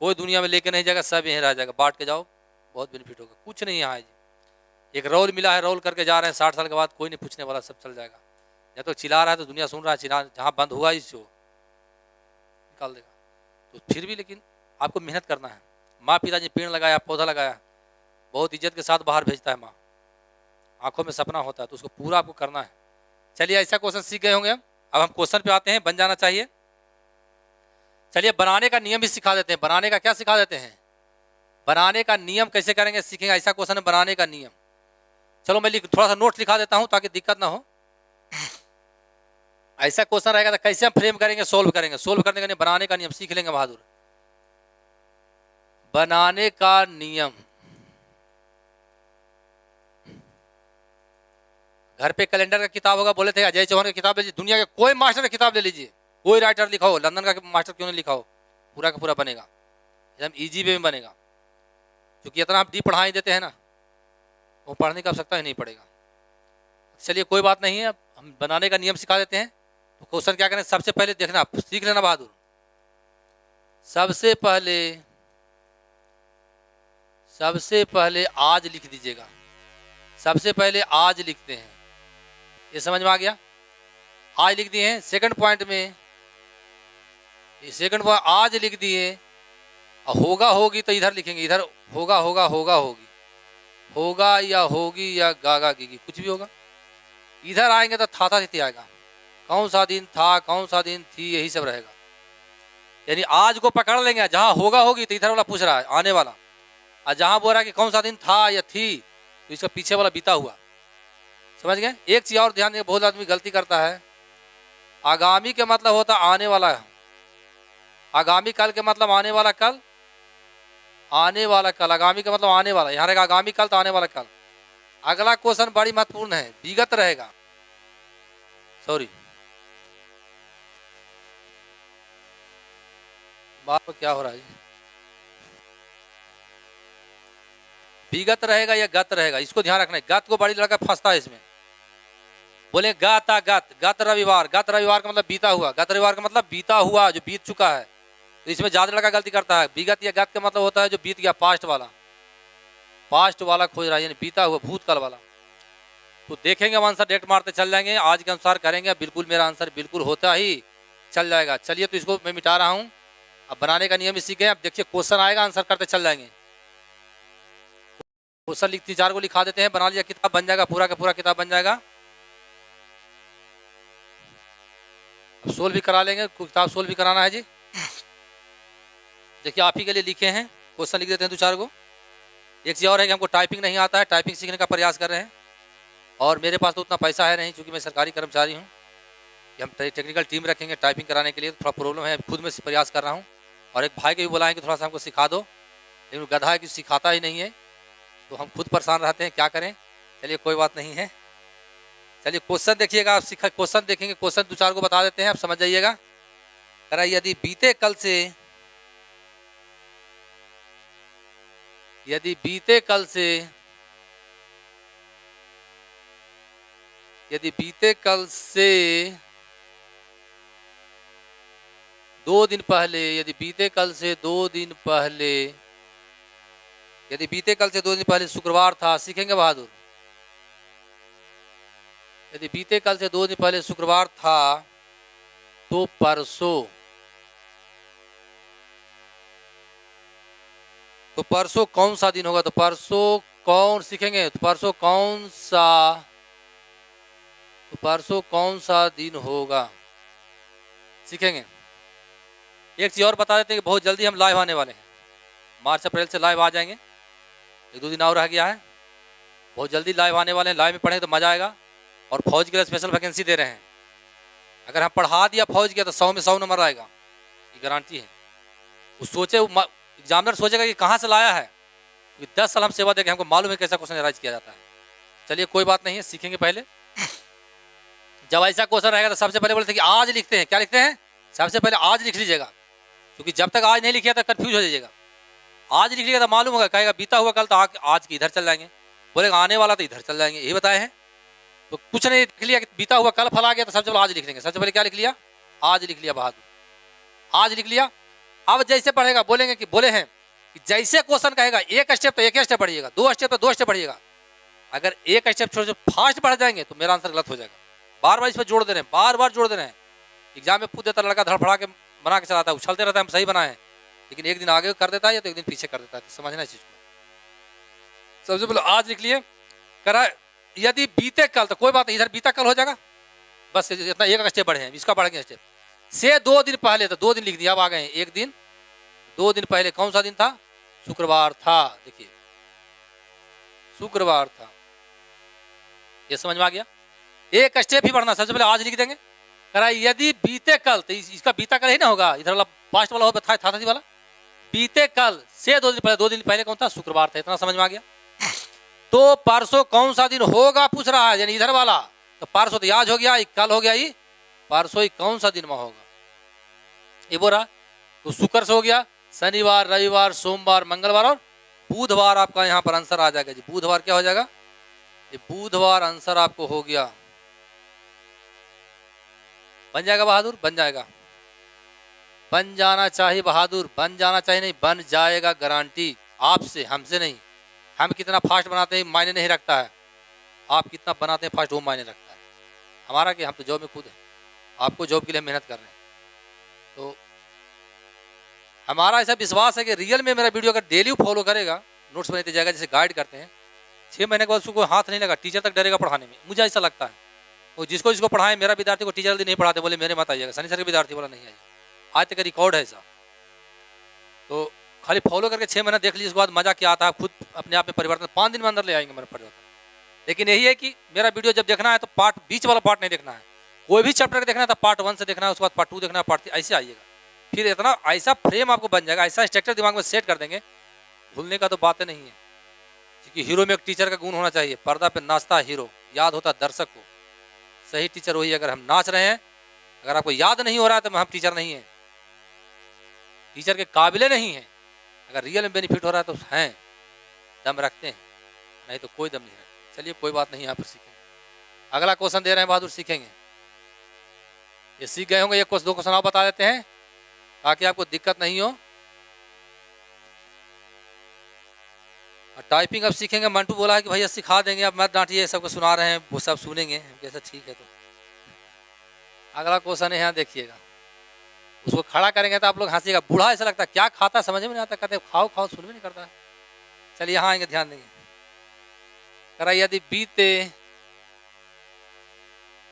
कोई दुनिया में लेके नहीं जाएगा, सब यहीं रह जाएगा, बांट के जाओ, बहुत बेनिफिट होगा। कुछ नहीं यहाँ जी, एक रोल मिला है, रोल करके जा रहे हैं, 60 साल के बाद कोई नहीं पूछने वाला, सब चल जाएगा। जब तक चिल्ला रहा है तो दुनिया सुन रहा है, चिल्ला, जहाँ बंद हुआ इस निकाल देगा। तो फिर भी लेकिन आपको मेहनत करना है। माँ पिताजी पेड़ लगाया, पौधा लगाया, बहुत इज्जत के साथ बाहर भेजता है माँ, आंखों में सपना होता है, तो उसको पूरा आपको करना है। चलिए, ऐसा क्वेश्चन सीख गए होंगे, अब हम क्वेश्चन पे आते हैं, बन जाना चाहिए। चलिए, बनाने का नियम भी सिखा देते हैं। बनाने का क्या सिखा देते हैं, बनाने का नियम कैसे करेंगे सीखेंगे, ऐसा क्वेश्चन है, बनाने का नियम। चलो मैं थोड़ा सा नोट लिखा देता हूं ताकि दिक्कत ना हो। ऐसा क्वेश्चन रहेगा तो कैसे हम फ्रेम करेंगे, सोल्व करेंगे। सोल्व करने का नहीं, बनाने का नियम सीख लेंगे बहादुर। बनाने का नियम, घर पे कैलेंडर का किताब होगा, बोले थे अजय चौहान की किताब ले लीजिए, दुनिया के कोई मास्टर की किताब ले लीजिए, कोई राइटर लिखा हो, लंदन का मास्टर क्यों नहीं लिखा हो, पूरा का पूरा बनेगा, एकदम ईजी वे में बनेगा। क्योंकि इतना आप डीप पढ़ाई देते हैं ना, वो पढ़ने की आवश्यकता ही नहीं पड़ेगा। चलिए कोई बात नहीं है, हम बनाने का नियम सिखा देते हैं। तो क्वेश्चन क्या करें, सबसे पहले देखना, सीख लेना बहादुर। सबसे पहले आज लिख दीजिएगा। सबसे पहले आज लिखते हैं, ये समझ में आ गया। आज लिख दिए हैं सेकंड पॉइंट में, ये सेकंड पॉइंट आज लिख दिए। होगा होगी तो इधर लिखेंगे, इधर होगा होगा होगा होगी, होगा या होगी या गागा गीगी, कुछ भी होगा। इधर आएंगे तो था तिथि आएगा, कौन सा दिन था कौन सा दिन थी, यही सब रहेगा। यानी आज को पकड़ लेंगे, जहां होगा होगी तो इधर वाला पूछ रहा है आने वाला, और जहां बोल रहा है कि कौन सा दिन था या थी तो इसका पीछे वाला बीता हुआ। समझ गए। एक चीज और ध्यान दें, बहुत आदमी गलती करता है। आगामी के मतलब होता आने वाला, आगामी काल के मतलब आने वाला कल, आने वाला कल, आगामी का मतलब आने वाला, यहाँ रहेगा आगामी कल तो आने वाला कल। अगला क्वेश्चन बड़ी महत्वपूर्ण है, विगत रहेगा, सॉरी बात क्या हो रहा है, विगत रहेगा या गत रहेगा, इसको ध्यान रखना है। गत को बड़ी लड़का फंसता है इसमें। बोले गत गत गत रविवार, गत रविवार का मतलब बीता हुआ, गत रविवार का मतलब बीता हुआ जो बीत चुका है। तो इसमें ज्यादा लड़का गलती करता है। विगत या गत का मतलब होता है जो बीत गया, पास्ट वाला, पास्ट वाला खोज रहा है, यानी बीता हुआ भूतकाल वाला। तो देखेंगे हम आंसर डायरेक्ट मारते चल जाएंगे, आज के अनुसार करेंगे, बिल्कुल मेरा आंसर बिल्कुल होता ही चल जाएगा। चलिए तो इसको मैं मिटा रहा हूँ। अब बनाने का नियम सीखे। अब देखिए क्वेश्चन आएगा, आंसर करते चल जाएंगे। क्वेश्चन लिखती 4 को लिखा देते हैं, बना लिया, किताब बन जाएगा, पूरा का पूरा किताब बन जाएगा। अब सोल्व भी करा लेंगे, किताब सोल्व भी कराना है जी। देखिए आप ही के लिए लिखे हैं, क्वेश्चन लिख देते हैं 2-4 को। एक चीज़ और है कि हमको टाइपिंग नहीं आता है, टाइपिंग सीखने का प्रयास कर रहे हैं, और मेरे पास तो उतना पैसा है नहीं, क्योंकि मैं सरकारी कर्मचारी हूँ कि हम टेक्निकल टीम रखेंगे टाइपिंग कराने के लिए। थोड़ा प्रॉब्लम है, खुद में प्रयास कर रहा हूँ। और एक भाई के भी बोला है कि थोड़ा सा हमको सिखा दो, लेकिन गधा है कि सिखाता ही नहीं है, तो हम खुद परेशान रहते हैं, क्या करें। चलिए कोई बात नहीं है। चलिए क्वेश्चन देखिएगा, आप सीखा क्वेश्चन देखेंगे, क्वेश्चन 2-4 को बता देते हैं, आप समझ जाइएगा। करा यदि बीते कल से, यदि बीते कल से, यदि बीते कल से 2 दिन पहले, यदि बीते कल से 2 दिन पहले, यदि बीते कल से 2 दिन पहले शुक्रवार था, सीखेंगे बहादुर। यदि बीते कल से 2 दिन पहले शुक्रवार था तो परसों, तो परसों कौन सा दिन होगा, तो परसों कौन, सीखेंगे तो परसों कौन सा, तो परसों कौन सा दिन होगा, सीखेंगे। एक चीज और बता देते हैं कि बहुत जल्दी हम लाइव आने वाले हैं, मार्च अप्रैल से लाइव आ जाएंगे, 1-2 दिन और रह गया है, बहुत जल्दी लाइव आने वाले हैं। लाइव में पढ़ेंगे तो मजा आएगा। और फौज के लिए स्पेशल वैकेंसी दे रहे हैं, अगर हम पढ़ा दिया फौज किया तो 100 में 100 नंबर आएगा, ये गारंटी है। वो सोचे, एग्जामिनर सोचेगा कि कहाँ से लाया है, 10 साल हम सेवा देके हमको मालूम है कैसा क्वेश्चन एनालाइज किया जाता है। चलिए कोई बात नहीं है, सीखेंगे पहले। जब ऐसा क्वेश्चन रहेगा तो सबसे पहले बोलते हैं कि आज लिखते हैं, क्या लिखते हैं, सबसे पहले आज लिख लीजिएगा, क्योंकि जब तक आज नहीं लिखिए तो कंफ्यूज हो जाइएगा। आज लिख लिएगा तो मालूम होगा, कहेगा बीता हुआ कल तो आज की इधर चल जाएंगे, बोलेगा आने वाला तो इधर चल जाएंगे, यही बताए हैं। तो कुछ नहीं, लिख लिया कि बीता हुआ कल फल आ गया तो सबसे पहले आज लिख लेंगे। सबसे पहले क्या लिख लिया, आज लिख लिया बहादुर, आज लिख लिया। अब जैसे पढ़ेगा बोलेंगे कि बोले हैं कि जैसे क्वेश्चन कहेगा एक स्टेप तो एक ही स्टेप पढ़िएगा, 2 स्टेप तो 2 स्टेप पढ़िएगा। अगर एक स्टेप छोड़ फास्ट बढ़ जाएंगे तो मेरा आंसर गलत हो जाएगा। बार बार इस पर जोड़ दे रहे हैं, बार बार जोड़ दे रहे हैं। एग्जाम में पूछ देता लड़का, धड़फड़ा के बना के चलाता है, उछलते रहता है हम सही बनाए, लेकिन एक दिन आगे कर देता है या तो एक दिन पीछे कर देता है। तो समझना इस चीज को। सबसे पहले आज लिख लिए, करा यदि बीते कल, तो कोई बात नहीं, इधर बीता कल हो जाएगा, बस इतना एक स्टेप बढ़े हैं, इसका बढ़ेंगे स्टेप से 2 दिन पहले, तो 2 दिन लिख दिया, अब आ गए एक दिन, 2 दिन पहले कौन सा दिन था, शुक्रवार था। देखिए शुक्रवार था, ये समझ में आ गया। एक स्टेप ही बढ़ना, सबसे पहले आज लिख देंगे। करा यदि बीते कल, तो इसका बीता कल ही ना होगा, इधर वाला पास्ट वाला होगा, था वाला, बीते कल से 2 दिन पहले, 2 दिन पहले कौन था, शुक्रवार था। इतना समझ में आ गया। तो परसों कौन सा दिन होगा पूछ रहा है, यानी इधर वाला, तो परसों तो आज हो गया, कल हो गया, ये परसों ही कौन सा दिन में होगा, ये बोल रहा। तो शुक्र से हो गया, शनिवार, रविवार, सोमवार, मंगलवार और बुधवार आपका यहाँ पर आंसर आ जाएगा जी। बुधवार क्या हो जाएगा, ये बुधवार आंसर आपको हो गया, बन जाएगा बहादुर, बन जाएगा, बन जाना चाहिए बहादुर, बन जाना चाहिए, नहीं बन जाएगा, गारंटी आपसे, हमसे नहीं। हम कितना फास्ट बनाते हैं मायने नहीं रखता है, आप कितना बनाते हैं फास्ट वो मायने रखता है। हमारा कि हम तो जॉब में खुद हैं, आपको जॉब के लिए मेहनत कर रहे हैं। तो हमारा ऐसा विश्वास है कि रियल में मेरा वीडियो अगर डेली फॉलो करेगा, नोट्स बनाते जाएगा जैसे गाइड करते हैं, 6 महीने के बाद उसको हाथ नहीं लगा, टीचर तक डरेगा पढ़ाने में, मुझे ऐसा लगता है। वो जिसको जिसको पढ़ाए, मेरा विद्यार्थी को टीचर जल्दी नहीं पढ़ाते, बोले मेरे मत आइएगा, सनी सर के विद्यार्थी बोला नहीं आइएगा, आज तक का रिकॉर्ड है ऐसा। तो खाली फॉलो करके 6 महीना देख लीजिए, उसके बाद मजा क्या आता है, खुद अपने आप में परिवर्तन 5 दिन में अंदर ले आएंगे मेरा परिवर्तन। लेकिन यही है कि मेरा वीडियो जब देखना है तो पार्ट बीच वाला पार्ट नहीं देखना है, कोई भी चैप्टर देखना है तो पार्ट 1 से देखना है, उसके बाद पार्ट 2 देखना है, पार्ट 3 ऐसे आइएगा। फिर इतना ऐसा फ्रेम आपको बन जाएगा, ऐसा स्ट्रक्चर दिमाग में सेट कर देंगे, भूलने का तो बातें नहीं है। क्योंकि हीरो में एक टीचर का गुण होना चाहिए, पर्दा पे नाचता हीरो, याद होता दर्शक को। सही टीचर वही, अगर हम नाच रहे हैं, अगर आपको याद नहीं हो रहा है तो हम टीचर नहीं है, टीचर के काबिले नहीं है। अगर रियल में बेनिफिट हो रहा है तो हैं, दम रखते हैं, नहीं तो कोई दम नहीं रखते। चलिए कोई बात नहीं, यहाँ पर सीखेंगे। अगला क्वेश्चन दे रहे हैं बहादुर, सीखेंगे। ये सीख गए होंगे, 1 2 क्वेश्चन आप बता देते हैं ताकि आपको दिक्कत नहीं हो। टाइपिंग अब सीखेंगे। मंटू बोला है कि भैया सिखा देंगे, अब मत डांटिए, सबको सुना रहे हैं, वो सब सुनेंगे। कैसा ठीक है। तो अगला क्वेश्चन है, यहाँ देखिएगा, उसको खड़ा करेंगे तो आप लोग हंसीएगा। बूढ़ा ऐसा लगता है क्या खाता समझ में नहीं आता, कहते खाओ खाओ, सुन भी नहीं करता। चलिए यहाँ आएंगे, ध्यान देंगे। करा यदि बीते,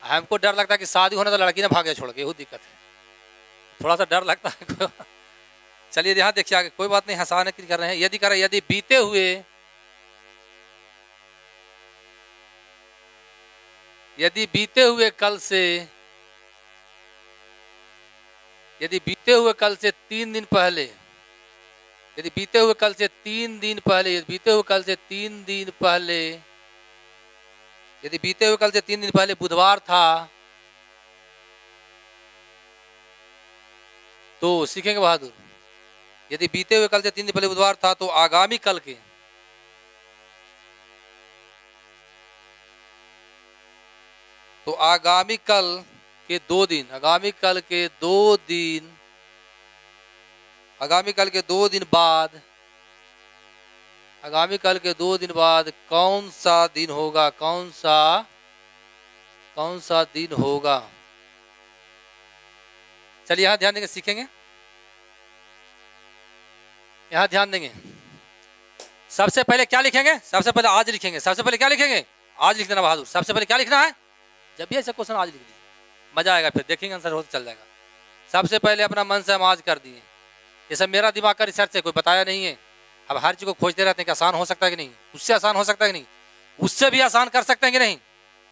हमको डर लगता है कि शादी होने तो लड़की ना भागे छोड़ के, वो दिक्कत है, थोड़ा सा डर लगता है। चलिए यहाँ देखिए आगे, कोई बात नहीं, हंसाने की कर रहे हैं। यदि करा यदि बीते हुए, यदि बीते हुए कल से, यदि बीते हुए कल से 3 दिन पहले, यदि बीते हुए कल से 3 दिन पहले, यदि बीते हुए कल से 3 दिन पहले, यदि बीते हुए कल से 3 दिन पहले बुधवार था, तो सीखेंगे बहादुर। यदि बीते हुए कल से 3 दिन पहले बुधवार था तो आगामी कल के, तो आगामी कल के 2 दिन, आगामी कल के 2 दिन, आगामी कल के 2 दिन बाद, आगामी कल के 2 दिन बाद कौन सा दिन होगा, कौन सा दिन होगा। चलिए यहाँ ध्यान देंगे, सीखेंगे। यहाँ ध्यान देंगे, सबसे पहले क्या लिखेंगे, सबसे पहले आज लिखेंगे। सबसे पहले क्या लिखेंगे, आज लिख देना बहादुर। सबसे पहले क्या लिखना है, जब भी ऐसा क्वेश्चन आज लिख दीजिए, मजा आएगा, फिर देखेंगे आंसर हो तो चल जाएगा। सबसे पहले अपना मन से हम आज कर दिए, ये सब मेरा दिमाग का रिसर्च है, कोई बताया नहीं है। अब हर चीज को खोजते रहते हैं कि आसान हो सकता है कि नहीं, उससे आसान हो सकता है कि नहीं, उससे भी आसान कर सकते हैं कि नहीं।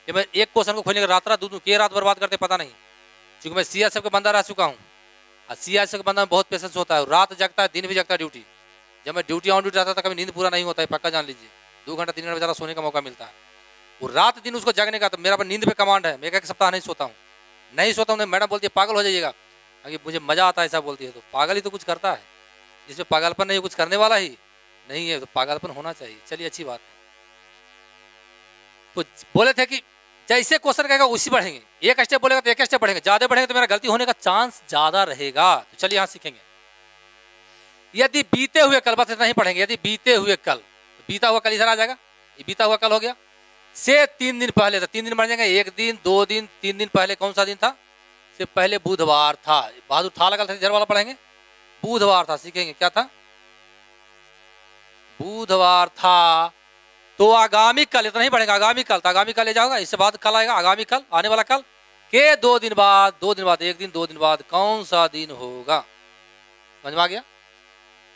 कि मैं एक क्वेश्चन को खोजने का रात रात दूं, के रात बर्बाद करते पता नहीं, क्योंकि मैं CSF का बंदा रह चुका हूँ, और CSF का बंदा में बहुत पेशेंस होता है, रात जगता है, दिन भी जगता है ड्यूटी। जब मैं ड्यूटी ऑन ड्यूटी रहता था, कभी नींद पूरा नहीं होता है, पक्का जान लीजिए। 2 घंटा 3 घंटा बेचारा सोने का मौका मिलता है, वो रात दिन उसको जगने का। तो मेरा नींद पे कमांड है, मैं 1 सप्ताह नहीं सोता हूँ, नहीं सोता हूँ। मैडम बोलती है पागल हो जाइएगा, अगर मुझे मजा आता है ऐसा बोलती है, तो पागल ही तो कुछ करता है, जिसमें पागलपन नहीं, कुछ करने वाला ही नहीं है, तो पागलपन होना चाहिए। चलिए अच्छी बात है। तो बोले थे कि जैसे क्वेश्चन कहेगा उसी बढ़ेंगे, एक स्टेप बोलेगा तो एक स्टेप बढ़ेंगे, ज्यादा बढ़ेंगे तो मेरा गलती होने का चांस ज्यादा रहेगा। तो चलिए यहाँ सीखेंगे। यदि बीते हुए कल, बस इतना ही पढ़ेंगे। यदि बीते हुए कल, बीता हुआ कल इधर आ जाएगा, ये बीता हुआ कल हो गया। से 3 दिन पहले, तो 3 दिन बन जाएंगे, 1 दिन 2 दिन 3 दिन पहले कौन सा दिन था, से पहले बुधवार था। बहादुर था लगा था, इधर वाला पढ़ेंगे, बुधवार था। सीखेंगे क्या था, बुधवार था। तो आगामी कल, इतना ही पढ़ेगा, आगामी कल, तो आगामी कल ले जाओगा, इससे बाद कल आएगा, आगामी कल, आने वाला कल के 2 दिन बाद, 2 दिन बाद, 1 दिन 2 दिन बाद कौन सा दिन होगा। समझ में आ गया।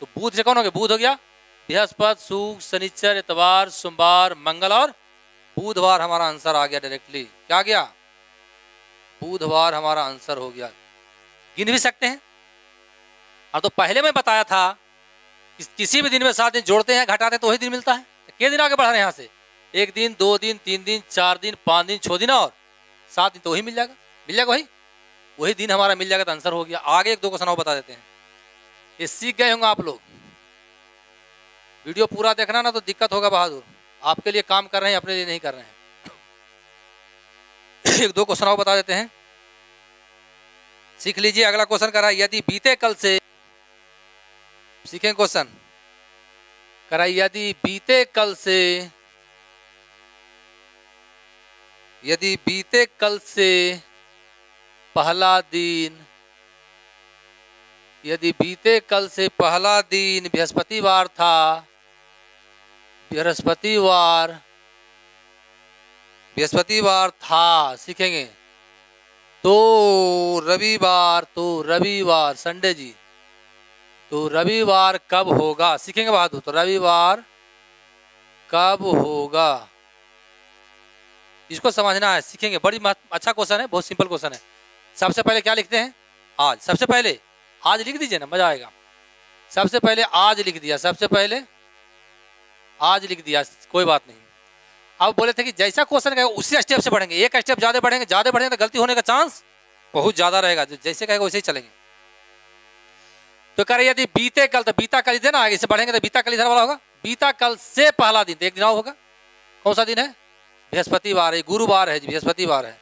तो बुध से कौन हो गया, बुध हो गया, बृहस्पति शुक्र शनिचर इतवार सोमवार मंगल और बुधवार हमारा आंसर आ गया डायरेक्टली। क्या गया, बुधवार हमारा आंसर हो गया। गिन भी सकते हैं, और तो पहले मैं बताया था कि किसी भी दिन में 7 दिन जोड़ते हैं घटाते हैं तो वही दिन मिलता है। कितने दिन आगे बढ़ रहे हैं यहाँ से, 1 दिन 2 दिन 3 दिन 4 दिन 5 दिन 6 दिन और 7 दिन, तो वही मिल जाएगा, मिल जाएगा वही दिन हमारा मिल जाएगा, तो आंसर हो गया। आगे 1 2 क्वेश्चन और बता देते हैं, ये सीख गए होंगे आप लोग। वीडियो पूरा देखना ना तो दिक्कत होगा बहादुर, आपके लिए काम कर रहे हैं, अपने लिए नहीं कर रहे हैं। 1 2 क्वेश्चन और बता देते हैं, सीख लीजिए। अगला क्वेश्चन कर रहा है, यदि बीते कल से, सीखें क्वेश्चन करा, यदि बीते कल से, यदि बीते कल से पहला दिन, यदि बीते कल से पहला दिन बृहस्पतिवार था, बृहस्पतिवार बृहस्पतिवार था, सीखेंगे। तो रविवार संडे जी, तो रविवार कब होगा, सीखेंगे बहादुर। तो रविवार कब होगा, इसको समझना है, सीखेंगे। बड़ी अच्छा क्वेश्चन है, बहुत सिंपल क्वेश्चन है। सबसे पहले क्या लिखते हैं, आज। सबसे पहले आज लिख दीजिए ना, मजा आएगा। सबसे पहले आज लिख दिया, सबसे पहले आज लिख दिया, कोई बात नहीं। अब बोले थे कि जैसा क्वेश्चन कहेगा उसी स्टेप से बढ़ेंगे, एक स्टेप ज्यादा बढ़ेंगे तो गलती होने का चांस बहुत ज्यादा रहेगा। जैसे कहेगा वैसे ही चलेंगे। तो कह रहे यदि बीते कल, तो बीता कल इधर ना, आगे से बढ़ेंगे तो बीता कल इधर वाला होगा। बीता कल से पहला दिन, तो एक दिन और होगा। कौन सा दिन है, बृहस्पतिवार है, गुरुवार है जी, बृहस्पतिवार है,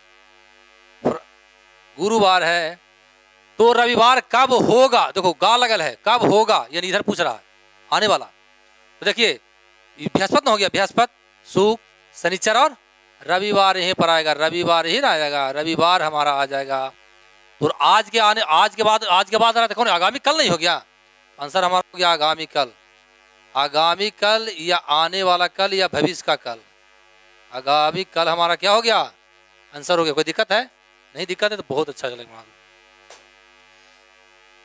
गुरुवार है। तो रविवार कब होगा, देखो गा लगल है, कब होगा यानी इधर पूछ रहा है, आने वाला। तो देखिए बृहस्पति हो गया, बृहस्पति, शुक्र, शनिचर और रविवार यहीं पर आएगा, रविवार ही ना आएगा, रविवार हमारा आ जाएगा। तो आज के बाद आ रहा था कौन, आगामी कल नहीं हो गया, आंसर हमारा हो गया आगामी कल। आगामी कल या आने वाला कल या भविष्य का कल, आगामी कल हमारा क्या हो गया, आंसर हो गया। कोई दिक्कत है, नहीं दिक्कत है तो बहुत अच्छा चलेगा।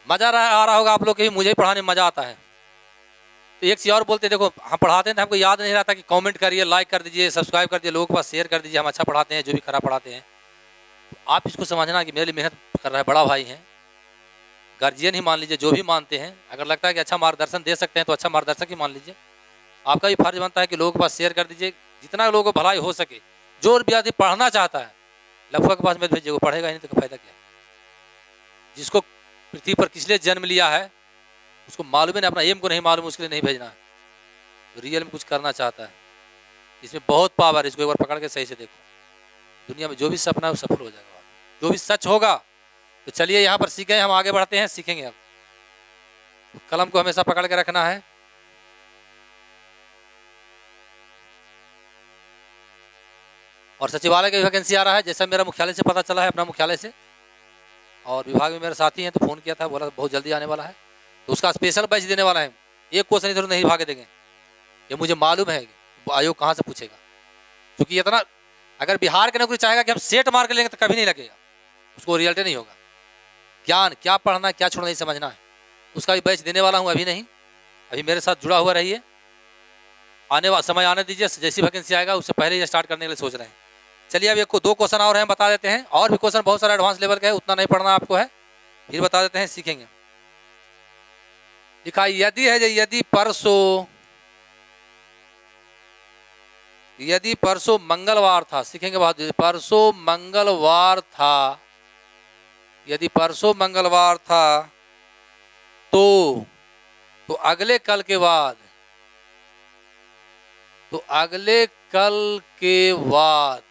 मजा आ रहा होगा आप लोग के, मुझे पढ़ाने में मजा आता है। तो एक चीज और बोलते, देखो हम पढ़ाते हैं तो हमको याद नहीं रहता कि कमेंट करिए, लाइक कर दीजिए, सब्सक्राइब कर दीजिए, लोगों के पास शेयर कर दीजिए। हम अच्छा पढ़ाते हैं, जो भी खराब पढ़ाते हैं। तो आप इसको समझना कि मेरे लिए मेहनत कर रहा है, बड़ा भाई है, गार्जियन ही मान लीजिए, जो भी मानते हैं। अगर लगता है कि अच्छा मार्गदर्शन दे सकते हैं तो अच्छा मार्गदर्शक ही मान लीजिए। आपका भी फर्ज बनता है कि लोगों के पास शेयर कर दीजिए, जितना लोगों को भलाई हो सके। जो विद्यार्थी पढ़ना चाहता है लफुआ के पास मत भेजिए, वो पढ़ेगा ही नहीं तो फायदा क्या। जिसको पृथ्वी पर किस लिए जन्म लिया है उसको मालूम है ना, अपना एम को नहीं मालूम, उसके लिए नहीं भेजना है। तो रियल में कुछ करना चाहता है, इसमें बहुत पावर है। इसको एक बार पकड़ के सही से देखो, दुनिया में जो भी सपना है वो सफल हो जाएगा, जो भी सच होगा। तो चलिए यहाँ पर सीखें, हम आगे बढ़ते हैं, सीखेंगे। अब कलम को हमेशा पकड़ के रखना है। और सचिवालय का वैकेंसी आ रहा है, जैसा मेरा मुख्यालय से पता चला है, अपना मुख्यालय से, और विभाग में मेरे साथी हैं तो फोन किया था, बोला बहुत जल्दी आने वाला है। तो उसका स्पेशल बैच देने वाला है। एक क्वेश्चन इधर नहीं भागे देंगे, ये मुझे मालूम है। आयोग कहाँ से पूछेगा, क्योंकि इतना अगर बिहार की नौकरी चाहेगा कि हम सेट मार के लेंगे तो कभी नहीं लगेगा, उसको रियलिटी नहीं होगा। ज्ञान क्या पढ़ना है क्या छोड़ना नहीं समझना है, उसका भी बैच देने वाला हूँ। अभी नहीं, अभी मेरे साथ जुड़ा हुआ रहिए, आने वाला समय आने दीजिए, जैसी वैकेंसी आएगा उससे पहले ही स्टार्ट करने के लिए सोच रहे हैं। चलिए अब एक को दो क्वेश्चन और हैं, बता देते हैं। और भी क्वेश्चन बहुत सारे एडवांस लेवल के है, उतना नहीं पढ़ना आपको है, फिर बता देते हैं, सीखेंगे। लिखा यदि है, यदि परसों मंगलवार था, सीखेंगे बहुत। परसों मंगलवार था, यदि परसों मंगलवार था तो अगले कल के बाद, तो अगले कल के बाद,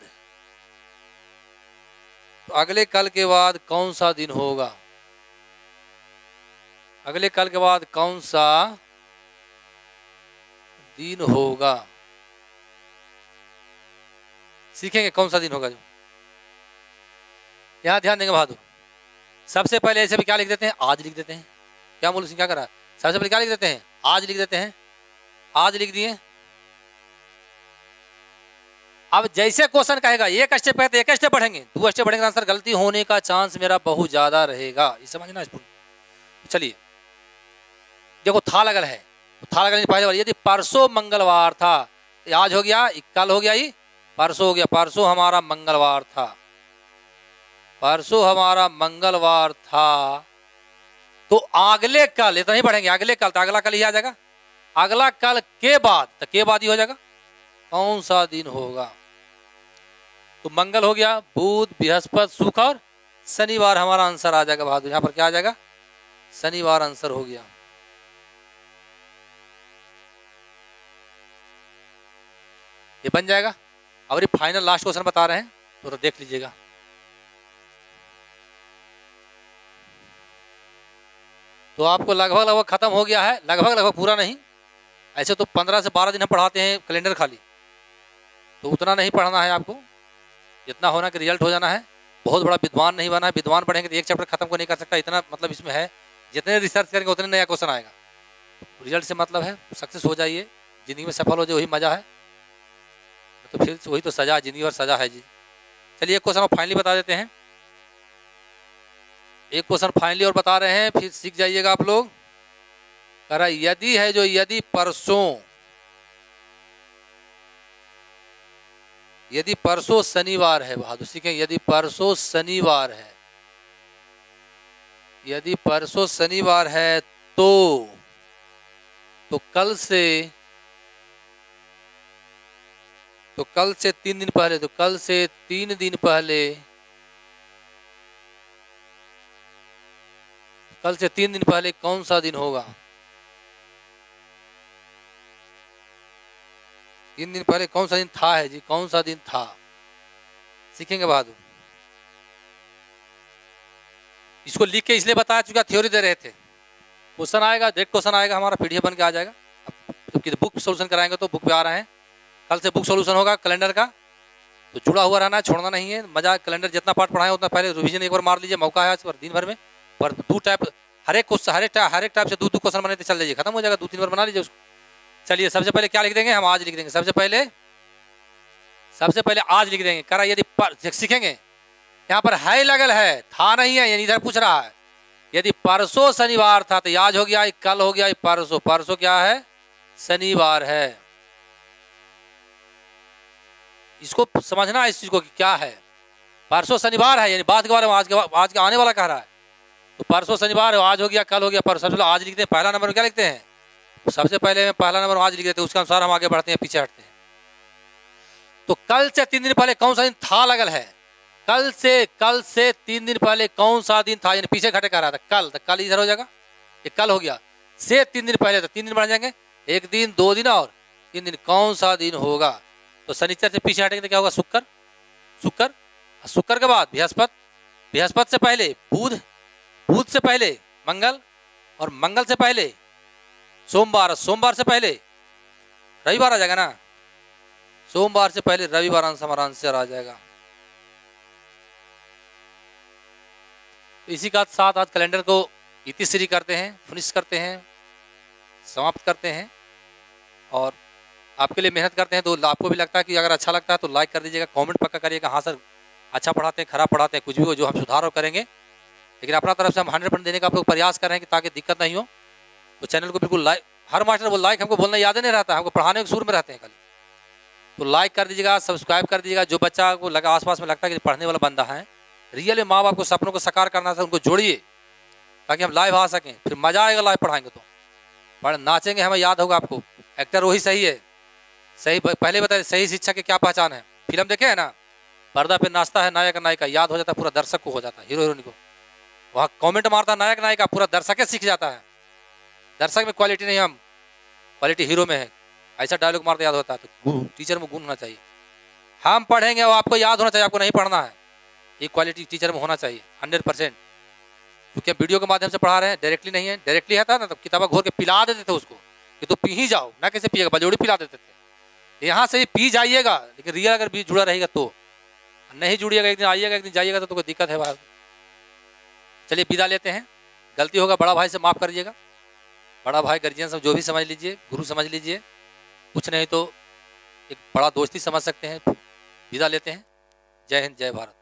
तो अगले कल के बाद कौन सा दिन होगा, अगले कल के बाद कौन सा दिन होगा, सीखेंगे कौन सा दिन होगा। जो यहां ध्यान देंगे बहादुर, सबसे पहले ऐसे भी क्या लिख देते हैं, आज लिख देते हैं। क्या बोलूं सिंह, क्या करा, सबसे पहले क्या लिख देते हैं, आज लिख देते हैं। आज लिख दिए। अब जैसे क्वेश्चन कहेगा एक स्टेप है तो एक स्टेप बढ़ेंगे, दो स्टेप बढ़ेंगे, आंसर गलती होने का चांस मेरा बहुत ज्यादा रहेगा, ये समझना। चलिए देखो, था लगल है, था लगल पहले वाली। यदि परसों मंगलवार था, आज हो गया, कल हो गया, ही परसों हो गया। परसों हमारा मंगलवार था, परसों हमारा मंगलवार था, तो अगले कल, इतना ही बढ़ेंगे, अगले कल, तो अगला कल ही आ जाएगा। अगला कल के बाद, तो के बाद ही हो जाएगा, कौन सा दिन होगा। तो मंगल हो गया, बुध, बृहस्पति, शुक्र और शनिवार हमारा आंसर आ जाएगा बहादुर। यहां पर क्या आ जाएगा, शनिवार आंसर हो गया। ये बन जाएगा। और ये फाइनल लास्ट क्वेश्चन बता रहे हैं, तो देख लीजिएगा। तो आपको लगभग खत्म हो गया है, लगभग पूरा नहीं। ऐसे तो 15 से 12 दिन हम पढ़ाते हैं कैलेंडर खाली, तो उतना नहीं पढ़ना है आपको। जितना होना कि रिजल्ट हो जाना है। बहुत बड़ा विद्वान नहीं बना है, विद्वान पढ़ेंगे तो एक चैप्टर खत्म को नहीं कर सकता, इतना मतलब इसमें है। जितने रिसर्च करेंगे उतने नया क्वेश्चन आएगा। रिजल्ट से मतलब है सक्सेस हो जाइए, ज़िंदगी में सफल हो जाए, वही मज़ा है। तो फिर वही तो सजा, ज़िंदगी और सजा है जी। चलिए एक क्वेश्चन फाइनली बता देते हैं, एक क्वेश्चन फाइनली और बता रहे हैं, फिर सीख जाइएगा आप लोग। कह रहा यदि है जो, यदि परसों शनिवार है, बहादुर सीखें, यदि परसों शनिवार है, यदि परसों शनिवार है तो कल से 3 दिन पहले, तो कल से 3 दिन पहले, कल से 3 दिन पहले कौन सा दिन होगा? 3 दिन पहले कौन सा दिन था है जी, कौन सा दिन था? सीखेंगे बहादुर। इसको लिख के इसलिए बता चुका, थ्योरी दे रहे थे। क्वेश्चन आएगा, डायरेक्ट क्वेश्चन आएगा, हमारा पीडीएफ बन के आ जाएगा। अब बुक सोल्यूशन कराएंगे तो बुक पे आ रहे हैं, कल से बुक सोल्यूशन होगा कैलेंडर का, तो जुड़ा हुआ रहना है, छोड़ना नहीं है। मजा, कैलेंडर जितना पार्ट पढ़ाए उतना पहले रिवीजन एक बार मार लीजिए, मौका है आज पर दिन भर में। पर 2 टाइप, हर एक टाइप से 2 क्वेश्चन बनाते चल जाइए, खत्म हो जाएगा, 2-3 बार बना लीजिए उसको। चलिए सबसे पहले क्या लिख देंगे हम? आज लिख देंगे। सबसे पहले आज लिख देंगे। करा यदि सीखेंगे, यहाँ पर है लगल है, था नहीं है, यानी इधर पूछ रहा है। यदि परसों शनिवार था तो आज हो गया, कल हो गया, परसों। परसों क्या है? शनिवार है। इसको समझना है इस चीज को कि क्या है। परसों शनिवार है, यानी बात के बारे में, आज के आने वाला कह रहा है। तो परसों शनिवार है, आज हो गया, कल हो गया, परसों। सबसे आज लिखते हैं, पहला नंबर में क्या लिखते हैं? सबसे पहले में पहला नंबर आज लिख देते हैं, उसके अनुसार हम आगे बढ़ते हैं, पीछे हटते हैं। तो कल से 3 दिन पहले कौन सा दिन था लगल है? कल से 3 दिन पहले कौन सा दिन था, यानी पीछे घटे कर रहा था। कल, तो कल इधर हो जाएगा, ये कल हो गया। से 3 दिन पहले, तो 3 दिन बढ़ जाएंगे, 1 दिन, 2 दिन और 3 दिन। कौन सा दिन होगा? तो शनिचर से पीछे हटेंगे तो क्या होगा? शुक्र के बाद बृहस्पति से पहले बुध से पहले मंगल, और मंगल से पहले सोमवार से पहले रविवार आ जाएगा ना। सोमवार से पहले रविवार हमारा आंसर आ जाएगा। इसी का साथ आज कैलेंडर को इतिश्री करते हैं, फिनिश करते हैं, समाप्त करते हैं। और आपके लिए मेहनत करते हैं, तो आपको भी लगता है कि अगर अच्छा लगता है तो लाइक कर दीजिएगा, कमेंट पक्का करिएगा। हाँ सर, अच्छा पढ़ाते हैं, खराब पढ़ाते हैं, कुछ भी हो, जो हम सुधार करेंगे। लेकिन अपना तरफ से हम 100% देने का आप लोग प्रयास कर रहे हैं कि ताकि दिक्कत नहीं हो। तो चैनल को बिल्कुल लाइक, हर मास्टर वो लाइक हमको बोलना याद नहीं रहता, हमको पढ़ाने के सुर में रहते हैं खाली। तो लाइक कर दीजिएगा, सब्सक्राइब कर दीजिएगा। जो बच्चा को लगा आसपास में लगता है कि पढ़ने वाला बंदा है, रियल में माँ बाप को सपनों को साकार करना था, उनको जोड़िए ताकि हम लाइव आ सकें। फिर मजा आएगा लाइव पढ़ाएंगे तो, पढ़ नाचेंगे, हमें याद होगा आपको। एक्टर वही सही है, सही पहले बताए, सही शिक्षा की क्या पहचान है? फिल्म देखे है ना, पर्दा पे नाचता है नायक नायिका, याद हो जाता है पूरा दर्शक को, हो जाता है हीरो हीरोइन को। वहाँ कमेंट मारता है नायक नायिका, पूरा दर्शक सीख जाता है। दर्शक में क्वालिटी नहीं, हम क्वालिटी हीरो में है। ऐसा डायलॉग मारते याद होता है, तो टीचर में गुण होना चाहिए। हम पढ़ेंगे और आपको याद होना चाहिए, आपको नहीं पढ़ना है। ये क्वालिटी टीचर में होना चाहिए 100%। क्योंकि हम वीडियो के माध्यम से पढ़ा रहे हैं, डायरेक्टली नहीं है। डायरेक्टली आता ना तो किताबा घोर के पिला देते थे उसको कि तो पी ही जाओ, ना कैसे पिएगा, बजोड़ी पिला देते थे। यहाँ से पी जाइएगा, लेकिन रियल अगर बीच जुड़ा रहेगा तो, नहीं जुड़िएगा, एक दिन आइएगा एक दिन जाइएगा तो कोई दिक्कत है बाहर। चलिए विदा लेते हैं। गलती होगा बड़ा भाई से माफ़ कर दीजिएगा, बड़ा भाई गार्जियन सब जो भी समझ लीजिए, गुरु समझ लीजिए, कुछ नहीं तो एक बड़ा दोस्ती समझ सकते हैं। विदा लेते हैं। जय हिंद, जय भारत।